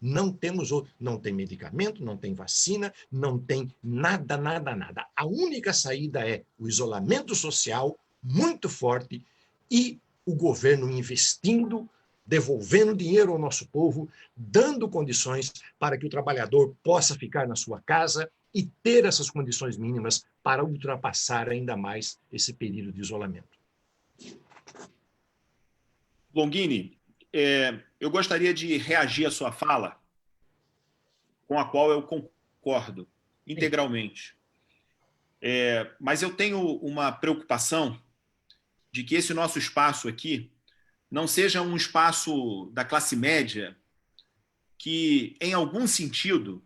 S2: Não tem medicamento, não tem vacina, não tem nada, nada, nada. A única saída é o isolamento social muito forte e o governo investindo, devolvendo dinheiro ao nosso povo, dando condições para que o trabalhador possa ficar na sua casa e ter essas condições mínimas para ultrapassar ainda mais esse período de isolamento.
S1: Longini, eu gostaria de reagir à sua fala, com a qual eu concordo integralmente. Mas eu tenho uma preocupação de que esse nosso espaço aqui não seja um espaço da classe média que, em algum sentido,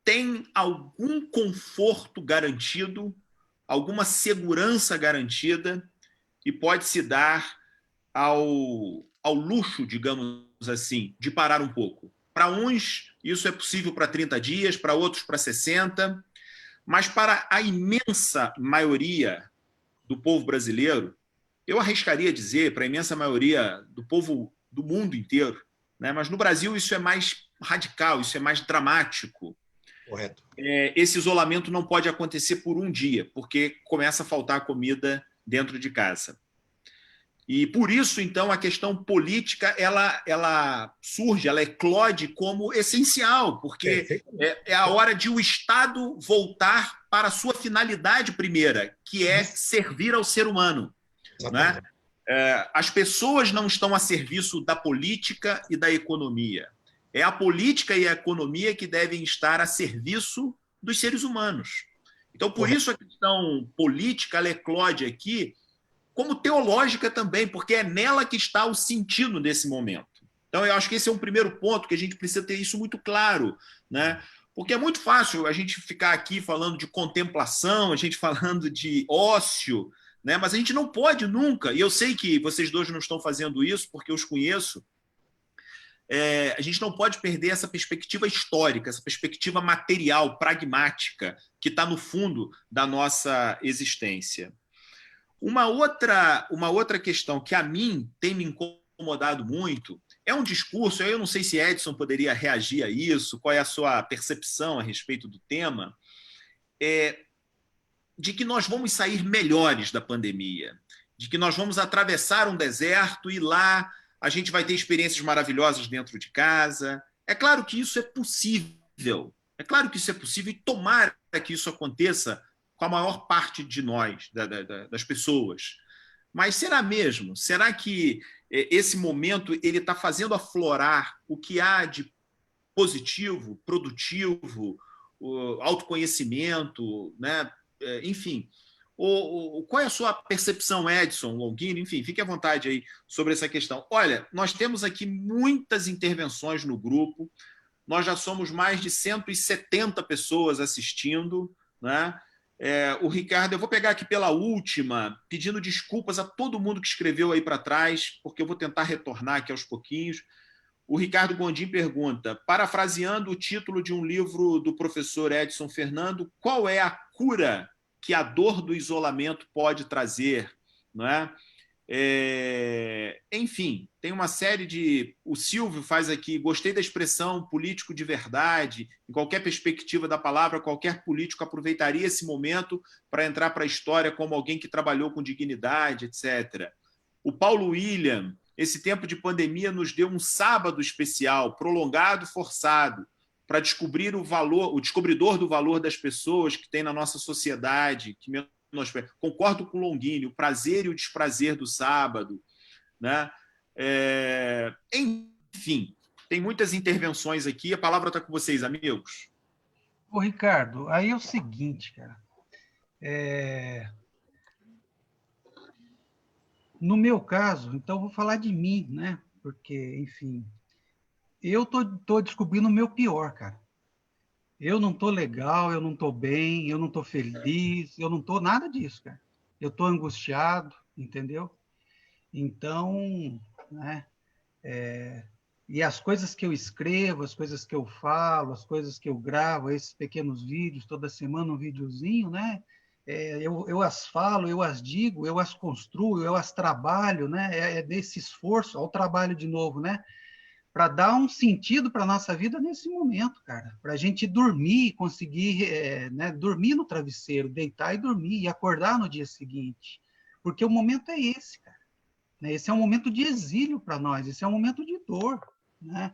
S1: tem algum conforto garantido, alguma segurança garantida e pode se dar ao luxo, digamos assim, de parar um pouco. Para uns, isso é possível para 30 dias, para outros para 60, mas para a imensa maioria do povo brasileiro, eu arriscaria dizer, para a imensa maioria do povo do mundo inteiro, né? Mas no Brasil isso é mais radical, isso é mais dramático.
S2: Correto.
S1: Esse isolamento não pode acontecer por um dia, porque começa a faltar comida dentro de casa. E por isso, então, a questão política ela surge, ela eclode como essencial, porque é a hora de o Estado voltar para a sua finalidade primeira, que é servir ao ser humano. Né? As pessoas não estão a serviço da política e da economia. É a política e a economia que devem estar a serviço dos seres humanos. Então, por isso a questão política ela eclode aqui, como teológica também, porque é nela que está o sentido desse momento. Então, eu acho que esse é um primeiro ponto que a gente precisa ter isso muito claro, né? Porque é muito fácil a gente ficar aqui falando de contemplação, a gente falando de ócio, né? Mas a gente não pode nunca, e eu sei que vocês dois não estão fazendo isso, porque eu os conheço, a gente não pode perder essa perspectiva histórica, essa perspectiva material, pragmática, que está no fundo da nossa existência. Uma outra questão que a mim tem me incomodado muito é um discurso, eu não sei se Edson poderia reagir a isso, qual é a sua percepção a respeito do tema, de que nós vamos sair melhores da pandemia, de que nós vamos atravessar um deserto e lá a gente vai ter experiências maravilhosas dentro de casa. É claro que isso é possível, e tomara que isso aconteça com a maior parte de nós, das pessoas. Mas será mesmo? Será que esse momento ele está fazendo aflorar o que há de positivo, produtivo, autoconhecimento, né? Enfim, qual é a sua percepção, Edson, Longini? Enfim, fique à vontade aí sobre essa questão. Olha, nós temos aqui muitas intervenções no grupo, nós já somos mais de 170 pessoas assistindo, né? O Ricardo, eu vou pegar aqui pela última, pedindo desculpas a todo mundo que escreveu aí para trás, porque eu vou tentar retornar aqui aos pouquinhos. O Ricardo Gondim pergunta, parafraseando o título de um livro do professor Edson Fernando, qual é a cura que a dor do isolamento pode trazer? Não é? Enfim, tem uma série de... O Silvio faz aqui, gostei da expressão político de verdade, em qualquer perspectiva da palavra, qualquer político aproveitaria esse momento para entrar para a história como alguém que trabalhou com dignidade, etc. O Paulo William, esse tempo de pandemia nos deu um sábado especial, prolongado, forçado, para descobrir o descobridor do valor das pessoas que tem na nossa sociedade, que concordo com o Longini, o prazer e o desprazer do sábado, né? Enfim, tem muitas intervenções aqui, a palavra está com vocês, amigos.
S3: Ô, Ricardo, aí é o seguinte, cara, no meu caso, então vou falar de mim, né? Porque, enfim, eu tô descobrindo o meu pior, cara. Eu não tô legal, eu não tô bem, eu não tô feliz, eu não tô nada disso, cara. Eu tô angustiado, entendeu? Então, né? E as coisas que eu escrevo, as coisas que eu falo, as coisas que eu gravo, esses pequenos vídeos, toda semana um videozinho, né? Eu as falo, eu as digo, eu as construo, eu as trabalho, né? É desse esforço, ao trabalho de novo, né? Para dar um sentido para a nossa vida nesse momento, cara. Para a gente dormir, conseguir né, dormir no travesseiro, deitar e dormir, e acordar no dia seguinte. Porque o momento é esse, cara. Né? Esse é um momento de exílio para nós, esse é um momento de dor. Né?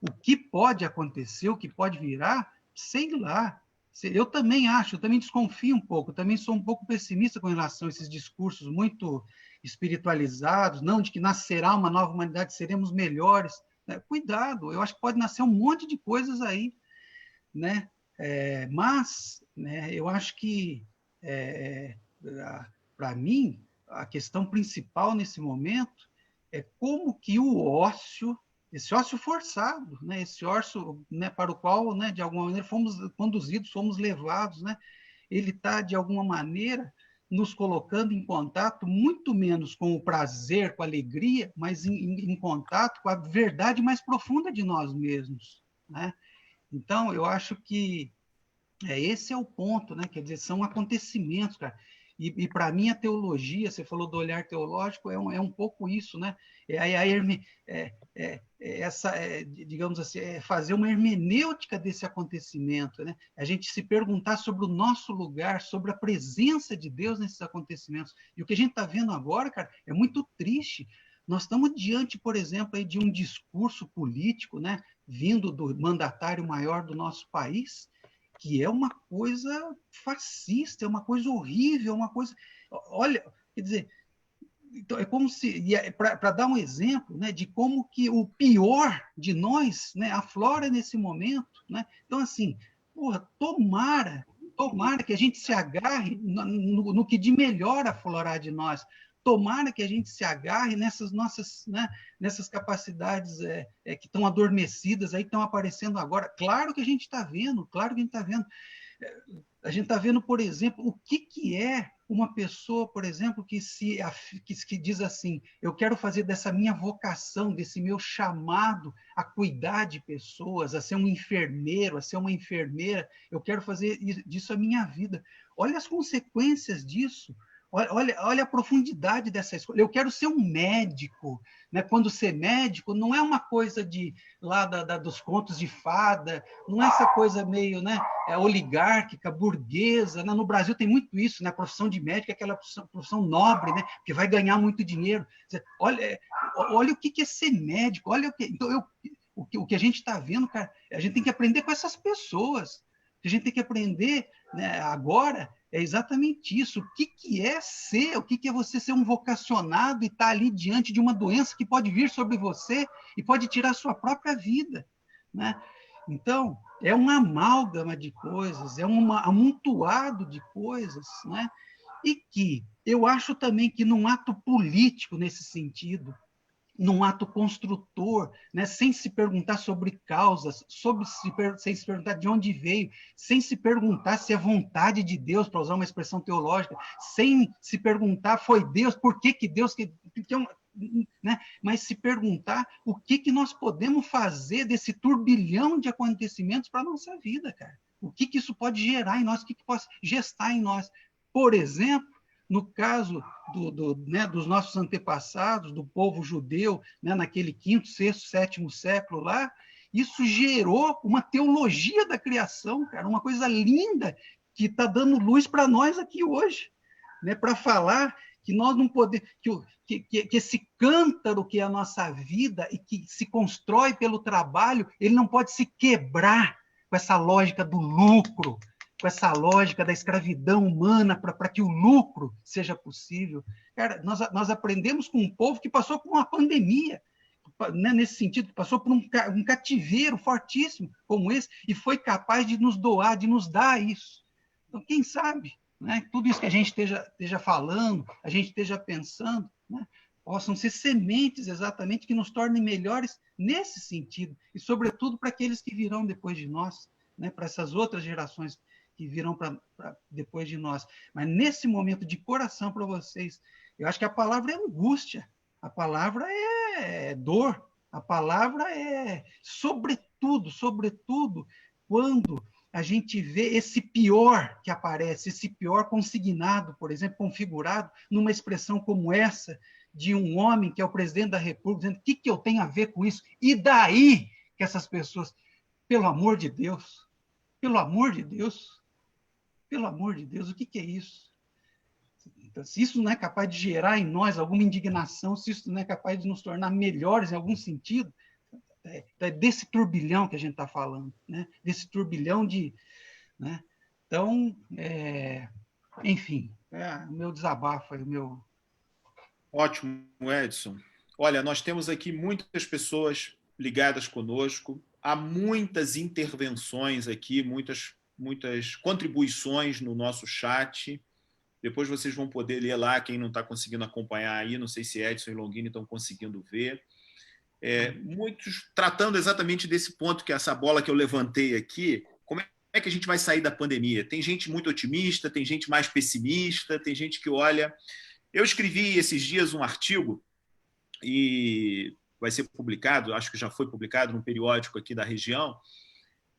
S3: O que pode acontecer, o que pode virar, sei lá. Eu também acho, eu também desconfio um pouco, também sou um pouco pessimista com relação a esses discursos muito espiritualizados, não de que nascerá uma nova humanidade, seremos melhores. Cuidado, eu acho que pode nascer um monte de coisas aí, né? Mas, né, eu acho que, para mim, a questão principal nesse momento é como que o ócio, esse ócio forçado, né, esse ócio, né, para o qual, né, de alguma maneira, fomos conduzidos, fomos levados, né, ele está, de alguma maneira, nos colocando em contato muito menos com o prazer, com a alegria, mas em contato com a verdade mais profunda de nós mesmos, né? Então, eu acho que esse é o ponto, né? Quer dizer, são acontecimentos, cara. E para mim, a teologia, você falou do olhar teológico, é um pouco isso, né? Digamos assim, fazer uma hermenêutica desse acontecimento, né? A gente se perguntar sobre o nosso lugar, sobre a presença de Deus nesses acontecimentos. E o que a gente está vendo agora, cara, é muito triste. Nós estamos diante, por exemplo, aí de um discurso político, né? Vindo do mandatário maior do nosso país, que é uma coisa fascista, é uma coisa horrível, é uma coisa... Olha, quer dizer, então é como se... Para dar um exemplo, né, de como que o pior de nós, né, aflora nesse momento. Né? Então, assim, porra, tomara que a gente se agarre no que de melhor aflorar de nós. Tomara que a gente se agarre nessas nossas, né, nessas capacidades que estão adormecidas, aí estão aparecendo agora. Claro que a gente está vendo, claro que a gente está vendo. A gente está vendo, por exemplo, o que é uma pessoa, por exemplo, que diz assim, eu quero fazer dessa minha vocação, desse meu chamado a cuidar de pessoas, a ser um enfermeiro, a ser uma enfermeira, eu quero fazer disso a minha vida. Olha as consequências disso. Olha a profundidade dessa escolha. Eu quero ser um médico. Né? Quando ser médico não é uma coisa lá dos contos de fada, não é essa coisa meio, né, oligárquica, burguesa. Né? No Brasil tem muito isso, né? A profissão de médico é aquela profissão nobre, né? Que vai ganhar muito dinheiro. Olha o que é ser médico. Olha então o que a gente está vendo, cara, a gente tem que aprender com essas pessoas. O que a gente tem que aprender, né, agora é exatamente isso. O que é ser? O que é você ser um vocacionado e estar ali diante de uma doença que pode vir sobre você e pode tirar a sua própria vida? Né? Então, é uma amálgama de coisas, é um amontoado de coisas, né? E que eu acho também que num ato político nesse sentido, num ato construtor, né, sem se perguntar sobre causas, sem se perguntar de onde veio, sem se perguntar se é vontade de Deus, para usar uma expressão teológica, sem se perguntar foi Deus, por que Deus... né? Mas se perguntar o que nós podemos fazer desse turbilhão de acontecimentos para a nossa vida, cara. O que isso pode gerar em nós, o que pode gestar em nós. Por exemplo, no caso né, dos nossos antepassados, do povo judeu, né, naquele quinto, sexto, sétimo século lá, isso gerou uma teologia da criação, cara, uma coisa linda que está dando luz para nós aqui hoje, né, para falar que nós não podemos, que esse cântaro que é a nossa vida e que se constrói pelo trabalho, ele não pode se quebrar com essa lógica do lucro, com essa lógica da escravidão humana para que o lucro seja possível. Cara, nós aprendemos com um povo que passou por uma pandemia, né, nesse sentido, passou por um cativeiro fortíssimo como esse e foi capaz de nos doar, de nos dar isso. Então, quem sabe, né, tudo isso que a gente esteja falando, a gente esteja pensando, né, possam ser sementes exatamente que nos tornem melhores nesse sentido, e sobretudo para aqueles que virão depois de nós, né, para essas outras gerações que virão depois de nós. Mas nesse momento de coração para vocês, eu acho que a palavra é angústia, a palavra é dor, a palavra é sobretudo, quando a gente vê esse pior que aparece, esse pior consignado, por exemplo, configurado numa expressão como essa, de um homem que é o presidente da República, dizendo: o que eu tenho a ver com isso? E daí que essas pessoas, pelo amor de Deus, pelo amor de Deus, o que é isso? Então, se isso não é capaz de gerar em nós alguma indignação, se isso não é capaz de nos tornar melhores em algum sentido, é desse turbilhão que a gente está falando, né? Desse turbilhão de... Né? Então, enfim, o meu desabafo, o meu...
S1: Ótimo, Edson. Olha, nós temos aqui muitas pessoas ligadas conosco, há muitas intervenções aqui, muitas contribuições no nosso chat. Depois vocês vão poder ler lá, quem não está conseguindo acompanhar aí, não sei se Edson e Longini estão conseguindo ver. Muitos tratando exatamente desse ponto, que essa bola que eu levantei aqui, como é que a gente vai sair da pandemia? Tem gente muito otimista, tem gente mais pessimista, tem gente que olha... Eu escrevi esses dias um artigo e vai ser publicado, acho que já foi publicado num periódico aqui da região,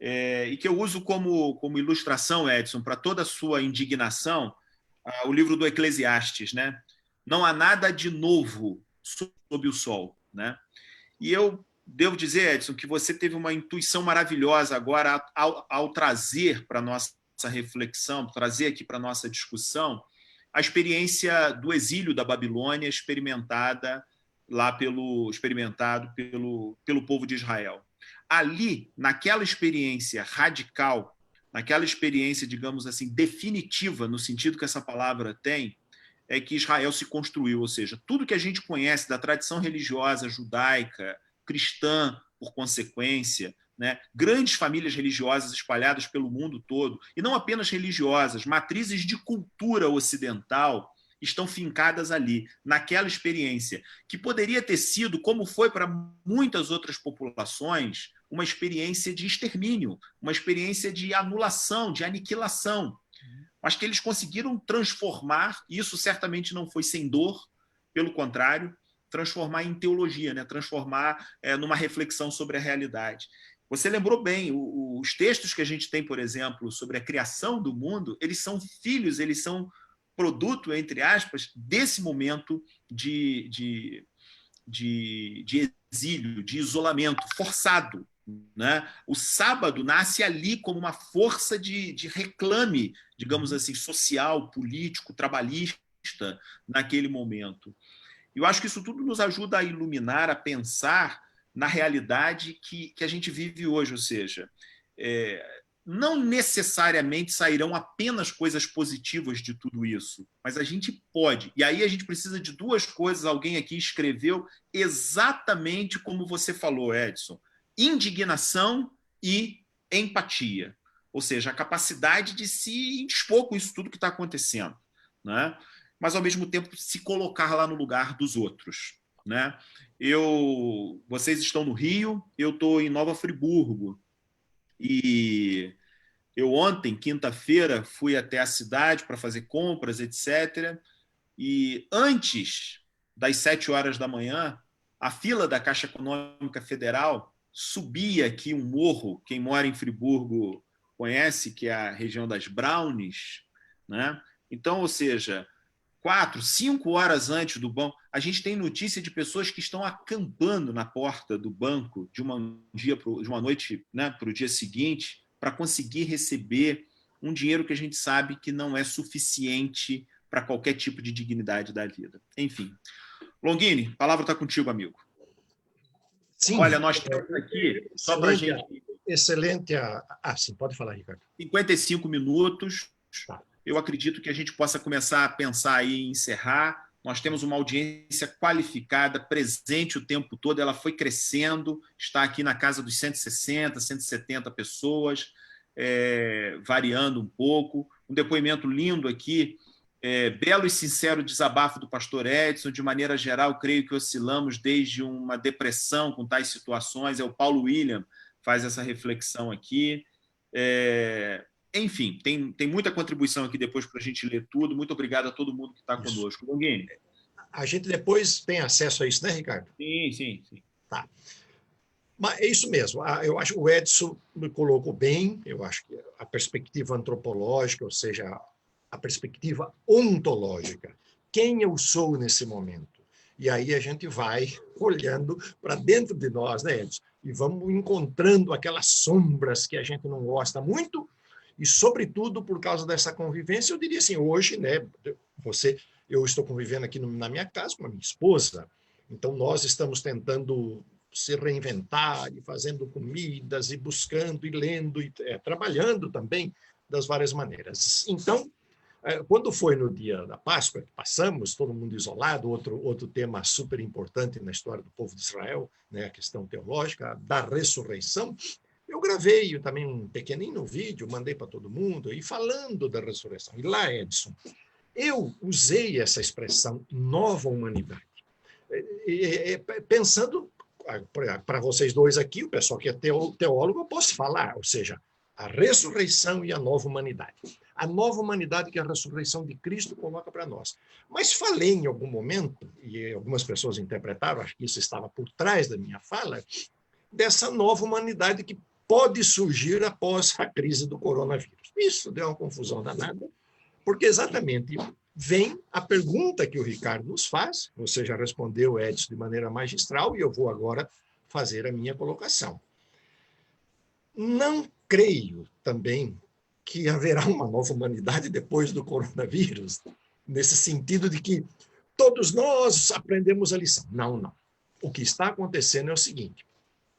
S1: e que eu uso como ilustração, Edson, para toda a sua indignação, o livro do Eclesiastes, né? Não há nada de novo sob o sol, né? E eu devo dizer, Edson, que você teve uma intuição maravilhosa agora ao trazer para a nossa reflexão, trazer aqui para a nossa discussão, a experiência do exílio da Babilônia experimentado pelo povo de Israel. Ali, naquela experiência radical, naquela experiência, digamos assim, definitiva, no sentido que essa palavra tem, é que Israel se construiu, ou seja, tudo que a gente conhece da tradição religiosa judaica, cristã, por consequência, né? Grandes famílias religiosas espalhadas pelo mundo todo, e não apenas religiosas, matrizes de cultura ocidental estão fincadas ali, naquela experiência, que poderia ter sido, como foi para muitas outras populações, uma experiência de extermínio, uma experiência de anulação, de aniquilação, mas que eles conseguiram transformar, e isso certamente não foi sem dor, pelo contrário, transformar em teologia, né? Transformar numa reflexão sobre a realidade. Você lembrou bem, os textos que a gente tem, por exemplo, sobre a criação do mundo, eles são filhos, eles são produto, entre aspas, desse momento de exílio, de isolamento forçado, né? O sábado nasce ali como uma força de reclame, digamos assim, social, político, trabalhista, naquele momento. Eu acho que isso tudo nos ajuda a iluminar, a pensar na realidade que a gente vive hoje, ou seja, não necessariamente sairão apenas coisas positivas de tudo isso, mas a gente pode. E aí a gente precisa de duas coisas. Alguém aqui escreveu exatamente como você falou, Edson: indignação e empatia. Ou seja, a capacidade de se indispor com isso tudo que está acontecendo, né? Mas, ao mesmo tempo, se colocar lá no lugar dos outros, né? Vocês estão no Rio, eu estou em Nova Friburgo. E eu ontem, quinta-feira, fui até a cidade para fazer compras, etc. E antes das 7 horas da manhã, a fila da Caixa Econômica Federal subia aqui um morro, quem mora em Friburgo conhece, que é a região das Brownies, né? Então, ou seja, 4, 5 horas antes do banco, a gente tem notícia de pessoas que estão acampando na porta do banco de uma noite, né, para o dia seguinte, para conseguir receber um dinheiro que a gente sabe que não é suficiente para qualquer tipo de dignidade da vida. Enfim. Longini, a palavra está contigo, amigo.
S2: Sim.
S1: Olha, nós temos aqui, só para a gente...
S2: Excelente. Sim, pode falar, Ricardo.
S1: 55 minutos.
S2: Tá.
S1: Eu acredito que a gente possa começar a pensar aí em encerrar. Nós temos uma audiência qualificada, presente o tempo todo, ela foi crescendo, está aqui na casa dos 160, 170 pessoas, variando um pouco. Um depoimento lindo aqui, belo e sincero desabafo do pastor Edson. De maneira geral, creio que oscilamos desde uma depressão com tais situações. É o Paulo William faz essa reflexão aqui. Enfim, tem muita contribuição aqui depois para a gente ler tudo. Muito obrigado a todo mundo que está conosco. Longini.
S2: A gente depois tem acesso a isso, né, Ricardo?
S1: Sim.
S2: Tá. Mas é isso mesmo. Eu acho que o Edson me colocou bem. Eu acho que a perspectiva antropológica, ou seja, a perspectiva ontológica. Quem eu sou nesse momento? E aí a gente vai olhando para dentro de nós, né, Edson? E vamos encontrando aquelas sombras que a gente não gosta muito. E, sobretudo, por causa dessa convivência, eu diria assim, hoje, né, eu estou convivendo aqui na minha casa com a minha esposa, então nós estamos tentando se reinventar, e fazendo comidas, e buscando, e lendo, e trabalhando também das várias maneiras. Então, quando foi no dia da Páscoa, que passamos, todo mundo isolado, outro tema super importante na história do povo de Israel, né, a questão teológica, da ressurreição, eu gravei também um pequenino vídeo, mandei para todo mundo, e falando da ressurreição. E lá, Edson, eu usei essa expressão nova humanidade, pensando, para vocês dois aqui, o pessoal que é teólogo, eu posso falar, ou seja, a ressurreição e a nova humanidade. A nova humanidade que a ressurreição de Cristo coloca para nós. Mas falei em algum momento, e algumas pessoas interpretaram, acho que isso estava por trás da minha fala, dessa nova humanidade que pode surgir após a crise do coronavírus. Isso deu uma confusão danada, porque exatamente vem a pergunta que o Ricardo nos faz, você já respondeu, Edson, de maneira magistral, e eu vou agora fazer a minha colocação. Não creio também que haverá uma nova humanidade depois do coronavírus, nesse sentido de que todos nós aprendemos a lição. Não. O que está acontecendo é o seguinte,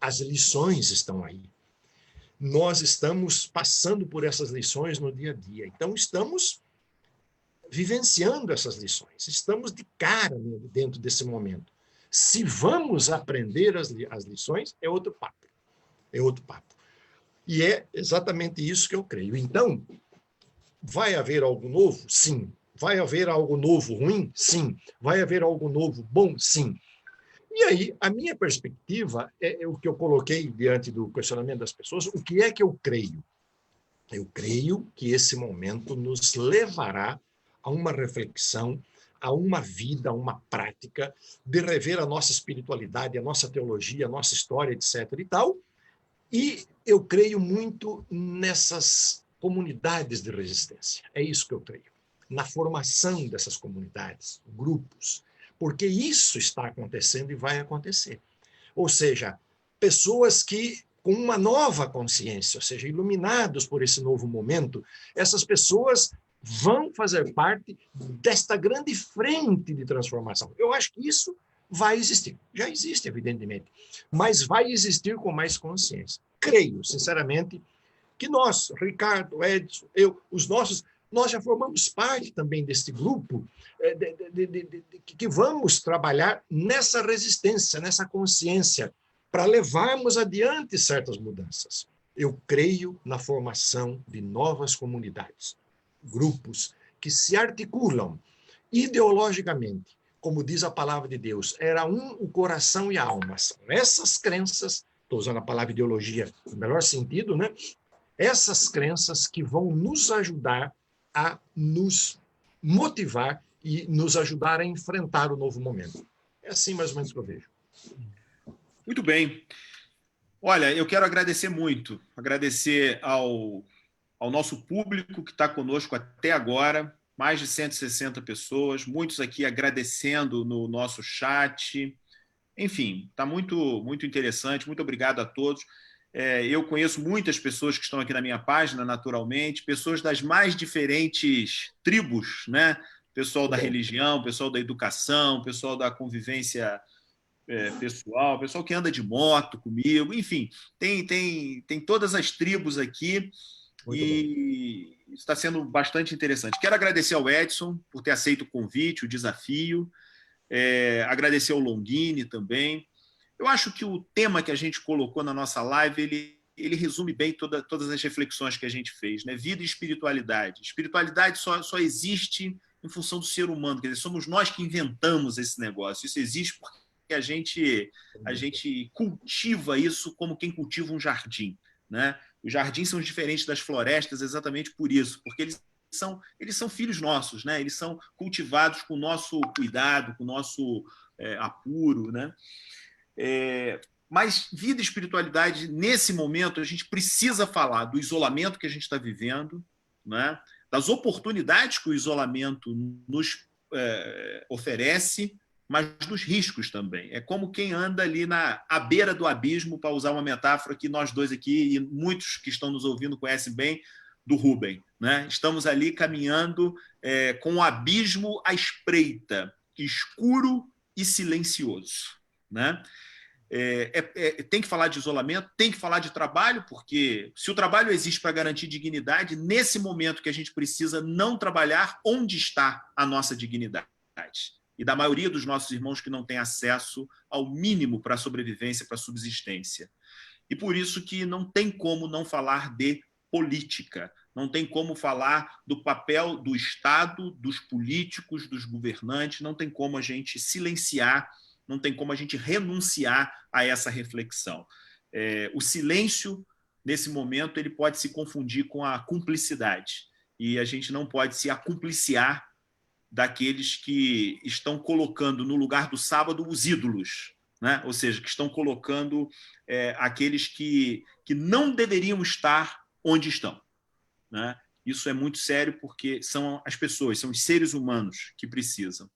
S2: as lições estão aí. Nós estamos passando por essas lições no dia a dia. Então, estamos vivenciando essas lições. Estamos de cara dentro desse momento. Se vamos aprender as lições, é outro papo. É outro papo. E é exatamente isso que eu creio. Então, vai haver algo novo? Sim. Vai haver algo novo ruim? Sim. Vai haver algo novo bom? Sim. E aí, a minha perspectiva é o que eu coloquei diante do questionamento das pessoas, o que é que eu creio? Eu creio que esse momento nos levará a uma reflexão, a uma vida, a uma prática de rever a nossa espiritualidade, a nossa teologia, a nossa história, etc. e tal. E eu creio muito nessas comunidades de resistência. É isso que eu creio. Na formação dessas comunidades, grupos, porque isso está acontecendo e vai acontecer. Ou seja, pessoas que, com uma nova consciência, ou seja, iluminados por esse novo momento, essas pessoas vão fazer parte desta grande frente de transformação. Eu acho que isso vai existir. Já existe, evidentemente, mas vai existir com mais consciência. Creio, sinceramente, que nós, Ricardo, Edson, eu, nós já formamos parte também deste grupo que vamos trabalhar nessa resistência, nessa consciência, para levarmos adiante certas mudanças. Eu creio na formação de novas comunidades, grupos que se articulam ideologicamente, como diz a palavra de Deus, era o coração e a alma. São essas crenças, estou usando a palavra ideologia no melhor sentido, né? Essas crenças que vão nos ajudar a nos motivar e nos ajudar a enfrentar o novo momento. É assim mais ou menos que eu vejo.
S1: Muito bem. Olha, eu quero agradecer muito, agradecer ao nosso público que está conosco até agora, mais de 160 pessoas, muitos aqui agradecendo no nosso chat. Enfim, está muito, muito interessante. Muito obrigado a todos. Eu conheço muitas pessoas que estão aqui na minha página, naturalmente, pessoas das mais diferentes tribos, né? Pessoal da religião, pessoal da educação, pessoal da convivência pessoal, pessoal que anda de moto comigo, enfim, tem todas as tribos aqui.
S2: Muito
S1: e está sendo bastante interessante. Quero agradecer ao Edson por ter aceito o convite, o desafio, agradecer ao Longini também. Eu acho que o tema que a gente colocou na nossa live, ele resume bem todas as reflexões que a gente fez, né? Vida e espiritualidade. Espiritualidade só existe em função do ser humano, quer dizer, somos nós que inventamos esse negócio. Isso existe porque a gente cultiva isso como quem cultiva um jardim, né? Os jardins são diferentes das florestas exatamente por isso, porque eles são filhos nossos, né? Eles são cultivados com o nosso cuidado, com o nosso apuro, né? Mas vida e espiritualidade, nesse momento, a gente precisa falar do isolamento que a gente está vivendo, né? Das oportunidades que o isolamento nos oferece, mas dos riscos também. É como quem anda ali à beira do abismo, para usar uma metáfora que nós dois aqui, e muitos que estão nos ouvindo conhecem bem, do Rubem, né? Estamos ali caminhando com o abismo à espreita, escuro e silencioso, né? Tem que falar de isolamento, tem que falar de trabalho, porque se o trabalho existe para garantir dignidade, nesse momento que a gente precisa não trabalhar, onde está a nossa dignidade? E da maioria dos nossos irmãos que não têm acesso ao mínimo para a sobrevivência, para a subsistência. E por isso que não tem como não falar de política, não tem como falar do papel do Estado, dos políticos, dos governantes, não tem como a gente silenciar, não tem como a gente renunciar a essa reflexão. O silêncio, nesse momento, ele pode se confundir com a cumplicidade, e a gente não pode se acumpliciar daqueles que estão colocando no lugar do sábado os ídolos, né? Ou seja, que estão colocando aqueles que não deveriam estar onde estão, né? Isso é muito sério porque são as pessoas, são os seres humanos que precisam.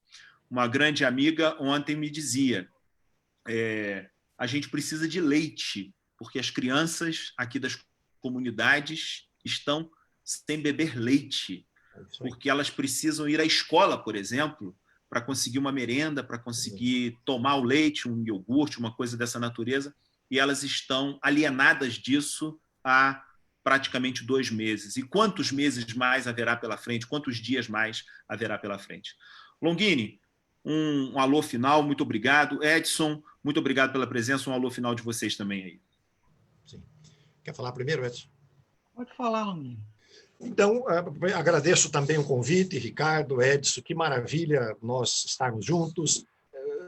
S1: Uma grande amiga ontem me dizia, a gente precisa de leite, porque as crianças aqui das comunidades estão sem beber leite, porque elas precisam ir à escola, por exemplo, para conseguir uma merenda, para conseguir tomar o leite, um iogurte, uma coisa dessa natureza, e elas estão alienadas disso há praticamente 2 meses. E quantos meses mais haverá pela frente? Quantos dias mais haverá pela frente? Longini, um alô final, muito obrigado. Edson, muito obrigado pela presença, um alô final de vocês também aí.
S2: Sim. Quer falar primeiro, Edson?
S3: Pode falar, Longini.
S2: Então, agradeço também o convite, Ricardo, Edson, que maravilha nós estarmos juntos,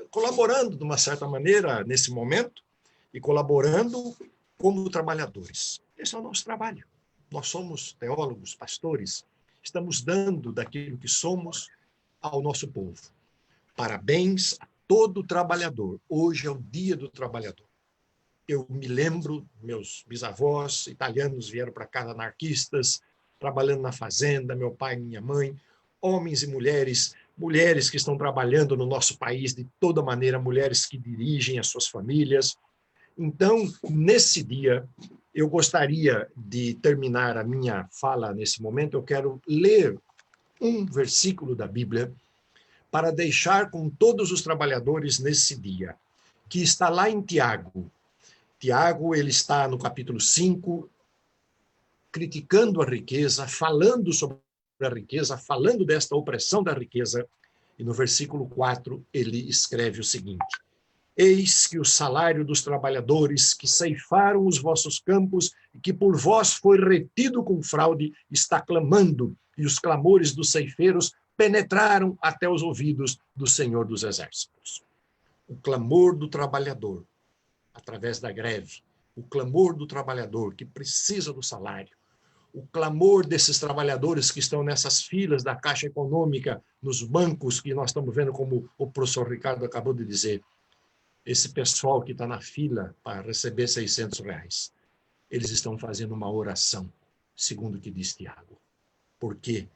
S2: colaborando de uma certa maneira nesse momento e colaborando como trabalhadores. Esse é o nosso trabalho. Nós somos teólogos, pastores, estamos dando daquilo que somos ao nosso povo. Parabéns a todo trabalhador. Hoje é o Dia do Trabalhador. Eu me lembro, meus bisavós italianos vieram para cá, anarquistas, trabalhando na fazenda, meu pai e minha mãe, homens e mulheres que estão trabalhando no nosso país de toda maneira, mulheres que dirigem as suas famílias. Então, nesse dia, eu gostaria de terminar a minha fala nesse momento, eu quero ler um versículo da Bíblia para deixar com todos os trabalhadores nesse dia, que está lá em Tiago. Tiago, ele está no capítulo 5, criticando a riqueza, falando sobre a riqueza, falando desta opressão da riqueza, e no versículo 4 ele escreve o seguinte: eis que o salário dos trabalhadores que ceifaram os vossos campos e que por vós foi retido com fraude está clamando, e os clamores dos ceifeiros penetraram até os ouvidos do Senhor dos Exércitos. O clamor do trabalhador, através da greve, o clamor do trabalhador que precisa do salário, o clamor desses trabalhadores que estão nessas filas da Caixa Econômica, nos bancos que nós estamos vendo, como o professor Ricardo acabou de dizer, esse pessoal que está na fila para receber R$ 600, eles estão fazendo uma oração, segundo o que diz Tiago. Porque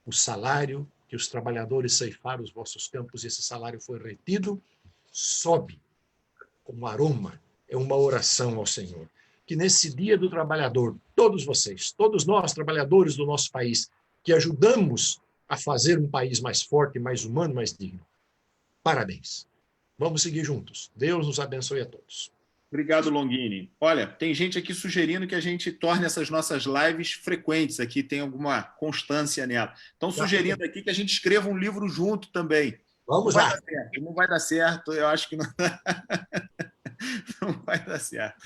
S2: o salário que os trabalhadores ceifaram os vossos campos, esse salário foi retido, sobe como aroma, é uma oração ao Senhor. Que nesse dia do trabalhador, todos vocês, todos nós, trabalhadores do nosso país, que ajudamos a fazer um país mais forte, mais humano, mais digno. Parabéns. Vamos seguir juntos. Deus nos abençoe a todos.
S1: Obrigado, Longini. Olha, tem gente aqui sugerindo que a gente torne essas nossas lives frequentes aqui, tem alguma constância nela. Estão sugerindo aqui que a gente escreva um livro junto também.
S2: Vamos lá.
S1: Não vai dar certo, eu acho que não, não vai dar certo.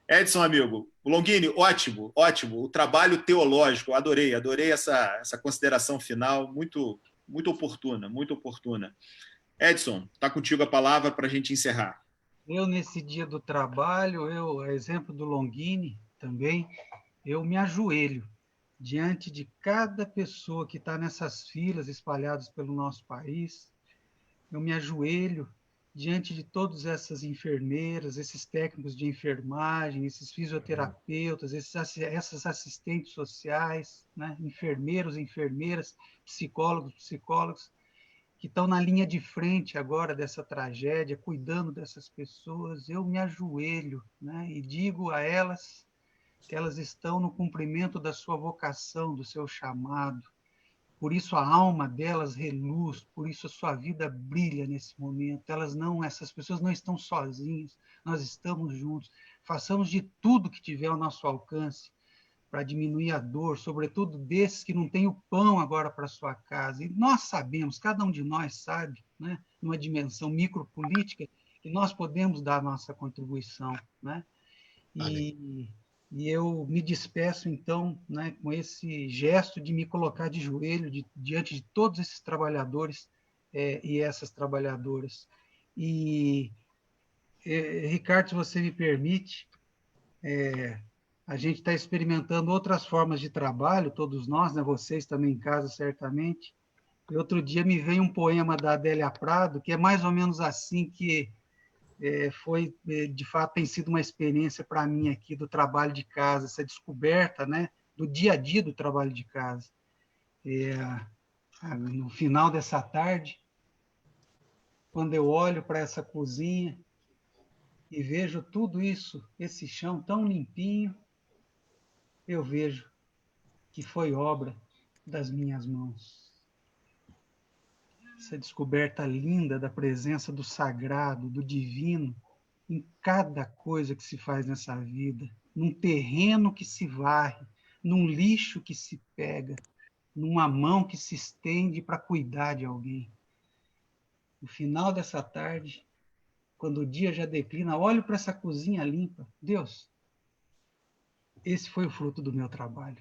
S1: Edson, amigo, o Longini, ótimo, ótimo. O trabalho teológico, adorei essa consideração final, muito, muito oportuna, muito oportuna. Edson, está contigo a palavra para a gente encerrar.
S3: Eu, nesse dia do trabalho, a exemplo do Longini também, eu me ajoelho diante de cada pessoa que está nessas filas espalhadas pelo nosso país. Eu me ajoelho diante de todas essas enfermeiras, esses técnicos de enfermagem, esses fisioterapeutas, essas assistentes sociais, né? Enfermeiros, enfermeiras, psicólogos, psicólogas, que estão na linha de frente agora dessa tragédia, cuidando dessas pessoas. Eu me ajoelho, né? E digo a elas que elas estão no cumprimento da sua vocação, do seu chamado. Por isso a alma delas reluz, por isso a sua vida brilha nesse momento. Essas pessoas não estão sozinhas, nós estamos juntos. Façamos de tudo que tiver ao nosso alcance para diminuir a dor, sobretudo desses que não têm o pão agora para sua casa. E nós sabemos, cada um de nós sabe, né, numa dimensão micropolítica, que nós podemos dar a nossa contribuição, né? E eu me despeço, então, né, com esse gesto de me colocar de joelho diante de todos esses trabalhadores e essas trabalhadoras. E, Ricardo, se você me permite, a gente está experimentando outras formas de trabalho, todos nós, né, vocês também em casa, certamente. E outro dia me veio um poema da Adélia Prado, que é mais ou menos assim que de fato, tem sido uma experiência para mim aqui do trabalho de casa, essa descoberta, né, do dia a dia do trabalho de casa. No final dessa tarde, quando eu olho para essa cozinha e vejo tudo isso, esse chão tão limpinho, eu vejo que foi obra das minhas mãos. Essa descoberta linda da presença do sagrado, do divino, em cada coisa que se faz nessa vida, num terreno que se varre, num lixo que se pega, numa mão que se estende para cuidar de alguém. No final dessa tarde, quando o dia já declina, olho para essa cozinha limpa. Deus, esse foi o fruto do meu trabalho.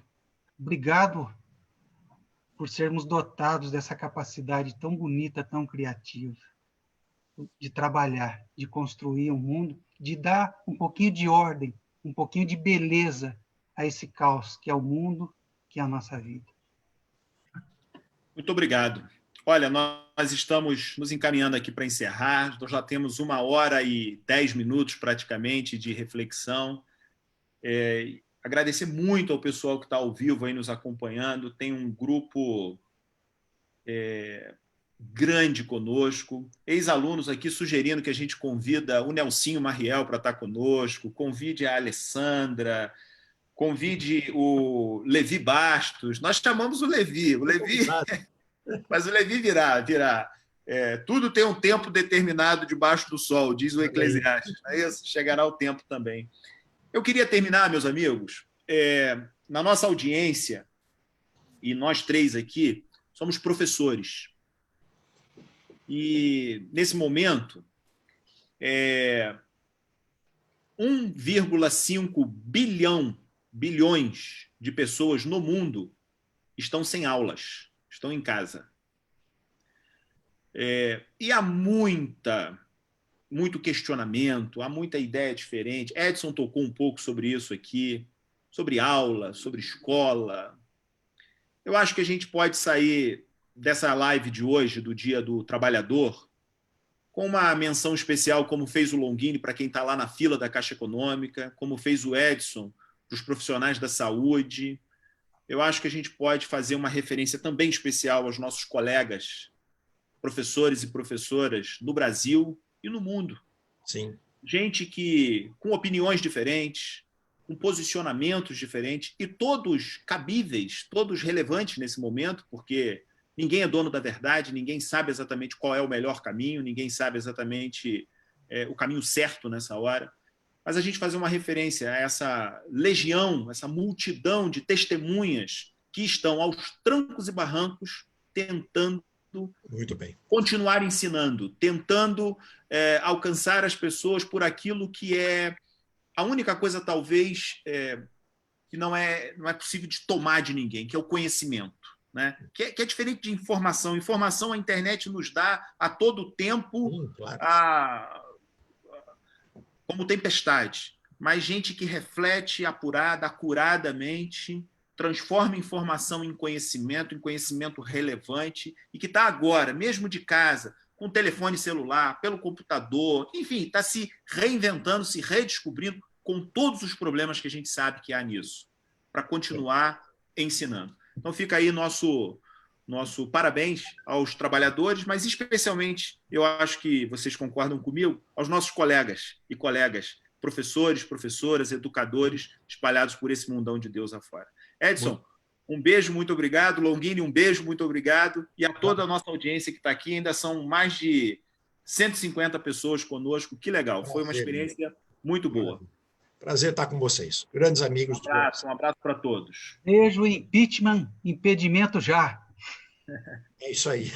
S3: Obrigado por sermos dotados dessa capacidade tão bonita, tão criativa, de trabalhar, de construir um mundo, de dar um pouquinho de ordem, um pouquinho de beleza a esse caos que é o mundo, que é a nossa vida.
S1: Muito obrigado. Olha, nós estamos nos encaminhando aqui para encerrar, nós já temos 1h10 praticamente de reflexão. Agradecer muito ao pessoal que está ao vivo aí nos acompanhando, tem um grupo grande conosco, ex-alunos aqui sugerindo que a gente convida o Nelsinho Mariel para estar conosco, convide a Alessandra, convide o Levi Bastos, nós chamamos o Levi, mas o Levi virá. Tudo tem um tempo determinado debaixo do sol, diz o Eclesiastes, não é isso? Chegará o tempo também. Eu queria terminar, meus amigos, na nossa audiência, e nós três aqui somos professores. E, nesse momento, 1,5 bilhões de pessoas no mundo estão sem aulas, estão em casa. E há muito questionamento, há muita ideia diferente. Edson tocou um pouco sobre isso aqui, sobre aula, sobre escola. Eu acho que a gente pode sair dessa live de hoje, do Dia do Trabalhador, com uma menção especial, como fez o Longini para quem está lá na fila da Caixa Econômica, como fez o Edson para os profissionais da saúde. Eu acho que a gente pode fazer uma referência também especial aos nossos colegas, professores e professoras no Brasil e no mundo.
S2: Sim.
S1: Gente que, com opiniões diferentes, com posicionamentos diferentes, e todos cabíveis, todos relevantes nesse momento, porque ninguém é dono da verdade, ninguém sabe exatamente qual é o melhor caminho, ninguém sabe exatamente o caminho certo nessa hora. Mas a gente fazer uma referência a essa legião, essa multidão de testemunhas que estão aos trancos e barrancos tentando
S2: Muito bem.
S1: continuar ensinando, tentando alcançar as pessoas por aquilo que é a única coisa, talvez, que não é possível de tomar de ninguém, que é o conhecimento. Né? Que é diferente de informação. Informação a internet nos dá a todo tempo,
S2: claro.
S1: Como tempestade. Mas gente que reflete apurada, acuradamente, transforma informação em conhecimento relevante, e que está agora, mesmo de casa, com telefone celular, pelo computador, enfim, está se reinventando, se redescobrindo, com todos os problemas que a gente sabe que há nisso, para continuar ensinando. Então fica aí nosso parabéns aos trabalhadores, mas especialmente, eu acho que vocês concordam comigo, aos nossos colegas e colegas, professores, professoras, educadores, espalhados por esse mundão de Deus afora. Edson, um beijo, muito obrigado. Longini, um beijo, muito obrigado. E a toda a nossa audiência que está aqui, ainda são mais de 150 pessoas conosco. Que legal, foi uma experiência muito boa.
S2: Prazer estar com vocês, grandes amigos.
S1: Um abraço para todos.
S3: Beijo, impeachment, impedimento já.
S2: É isso aí.